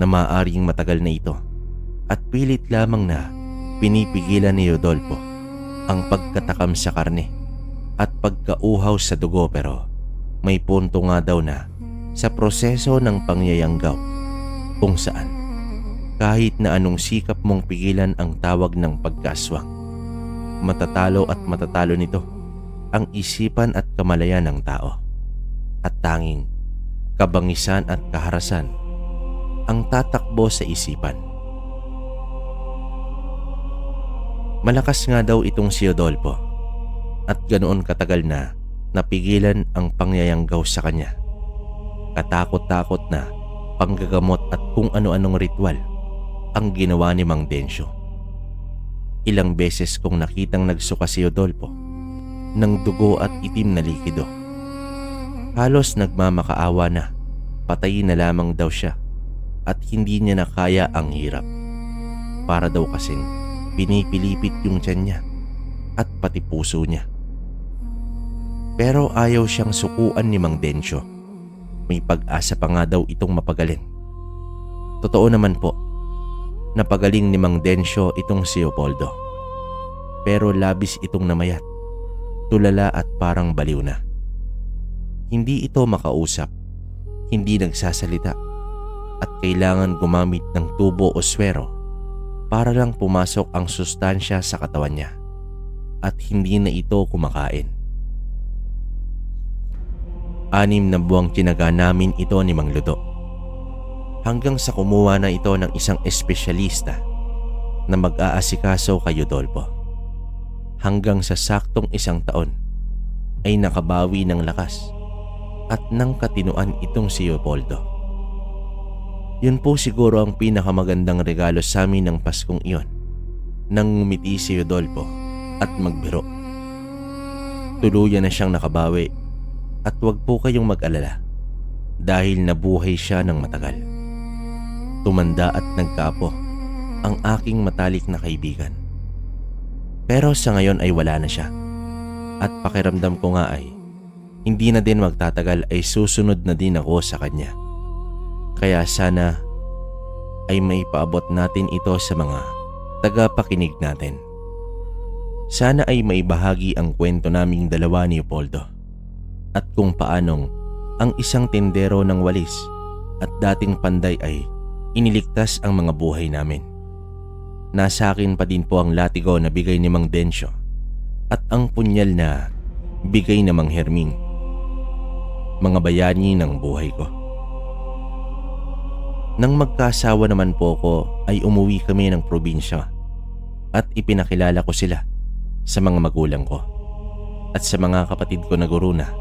na maaaring matagal na ito at pilit lamang na pinipigilan ni Rodolfo ang pagkatakam sa karne at pagkauhaw sa dugo, pero may punto nga daw na sa proseso ng pangyayanggaw kung saan kahit na anong sikap mong pigilan ang tawag ng pagkaswang, matatalo at matatalo nito ang isipan at kamalayan ng tao, at tanging kabangisan at kaharasan ang tatakbo sa isipan. Malakas nga daw itong si Rodolfo at ganoon katagal na napigilan ang pangyayanggaw sa kanya. Katakot-takot na panggagamot at kung ano-anong ritual ang ginawa ni Mang Dencio. Ilang beses kong nakitang nagsuka si Rodolfo ng dugo at itim na likido. Halos nagmamakaawa na patayin na lamang daw siya at hindi niya na kaya ang hirap. Para daw kasing pinipilipit yung tiyan niya at pati puso niya. Pero ayaw siyang sukuan ni Mang Dencio. May pag-asa pa nga daw itong mapagaling. Totoo naman po, napagaling ni Mang Dencio itong si Leopoldo. Pero labis itong namayat, tulala at parang baliw na. Hindi ito makausap, hindi nagsasalita, at kailangan gumamit ng tubo o swero para lang pumasok ang sustansya sa katawan niya, at hindi na ito kumakain. 6 na buwang tinaga namin ito ni Mang Ludo, hanggang sa kumuha na ito ng isang espesyalista na mag-aasikaso kay Rodolfo. Hanggang sa saktong 1 taon ay nakabawi ng lakas at ng katinuan itong si Leopoldo. Yun po siguro ang pinakamagandang regalo sa amin ng Paskong iyon, nang ngumiti si Rodolfo at magbiro. Tuluyan na siyang nakabawi, at wag po kayong mag-alala dahil nabuhay siya ng matagal. Tumanda at nagkaapo ang aking matalik na kaibigan. Pero sa ngayon ay wala na siya, at pakiramdam ko nga ay hindi na din magtatagal ay susunod na din ako sa kanya. Kaya sana ay maipaabot natin ito sa mga tagapakinig natin. Sana ay maibahagi ang kwento naming dalawa ni Leopoldo at kung paanong ang isang tindero ng walis at dating panday ay iniligtas ang mga buhay namin. Nasa akin pa din po ang latigo na bigay ni Mang Dencio at ang punyal na bigay ni Mang Herming, mga bayani ng buhay ko. Nang magkasawa naman po ko ay umuwi kami ng probinsya at ipinakilala ko sila sa mga magulang ko at sa mga kapatid ko na guro na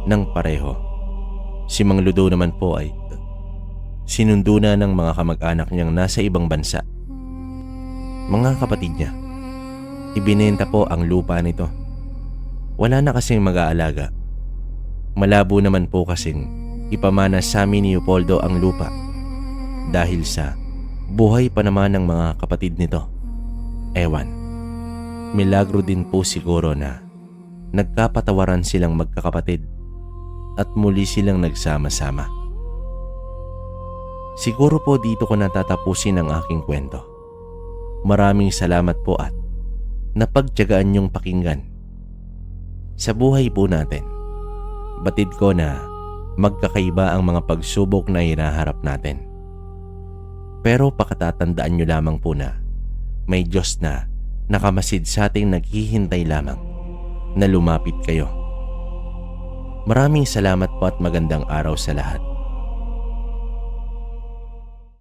ng pareho. Si Mang Ludo naman po ay sinundo na ng mga kamag-anak niyang nasa ibang bansa. Mga kapatid niya, ibinenta po ang lupa nito. Wala na kasing mag-aalaga. Malabo naman po kasing ipamana sa amin ni Leopoldo ang lupa dahil sa buhay pa naman ng mga kapatid nito. Ewan, milagro din po siguro na nagkapatawaran silang magkakapatid at muli silang nagsama-sama. Siguro po dito ko natatapusin ang aking kwento. Maraming salamat po at napagtiyagaan niyong pakinggan. Sa buhay po natin, batid ko na magkakaiba ang mga pagsubok na hinaharap natin. Pero pakatatandaan niyo lamang po na may Diyos na nakamasid sa ating naghihintay lamang na lumapit kayo. Maraming salamat po at magandang araw sa lahat.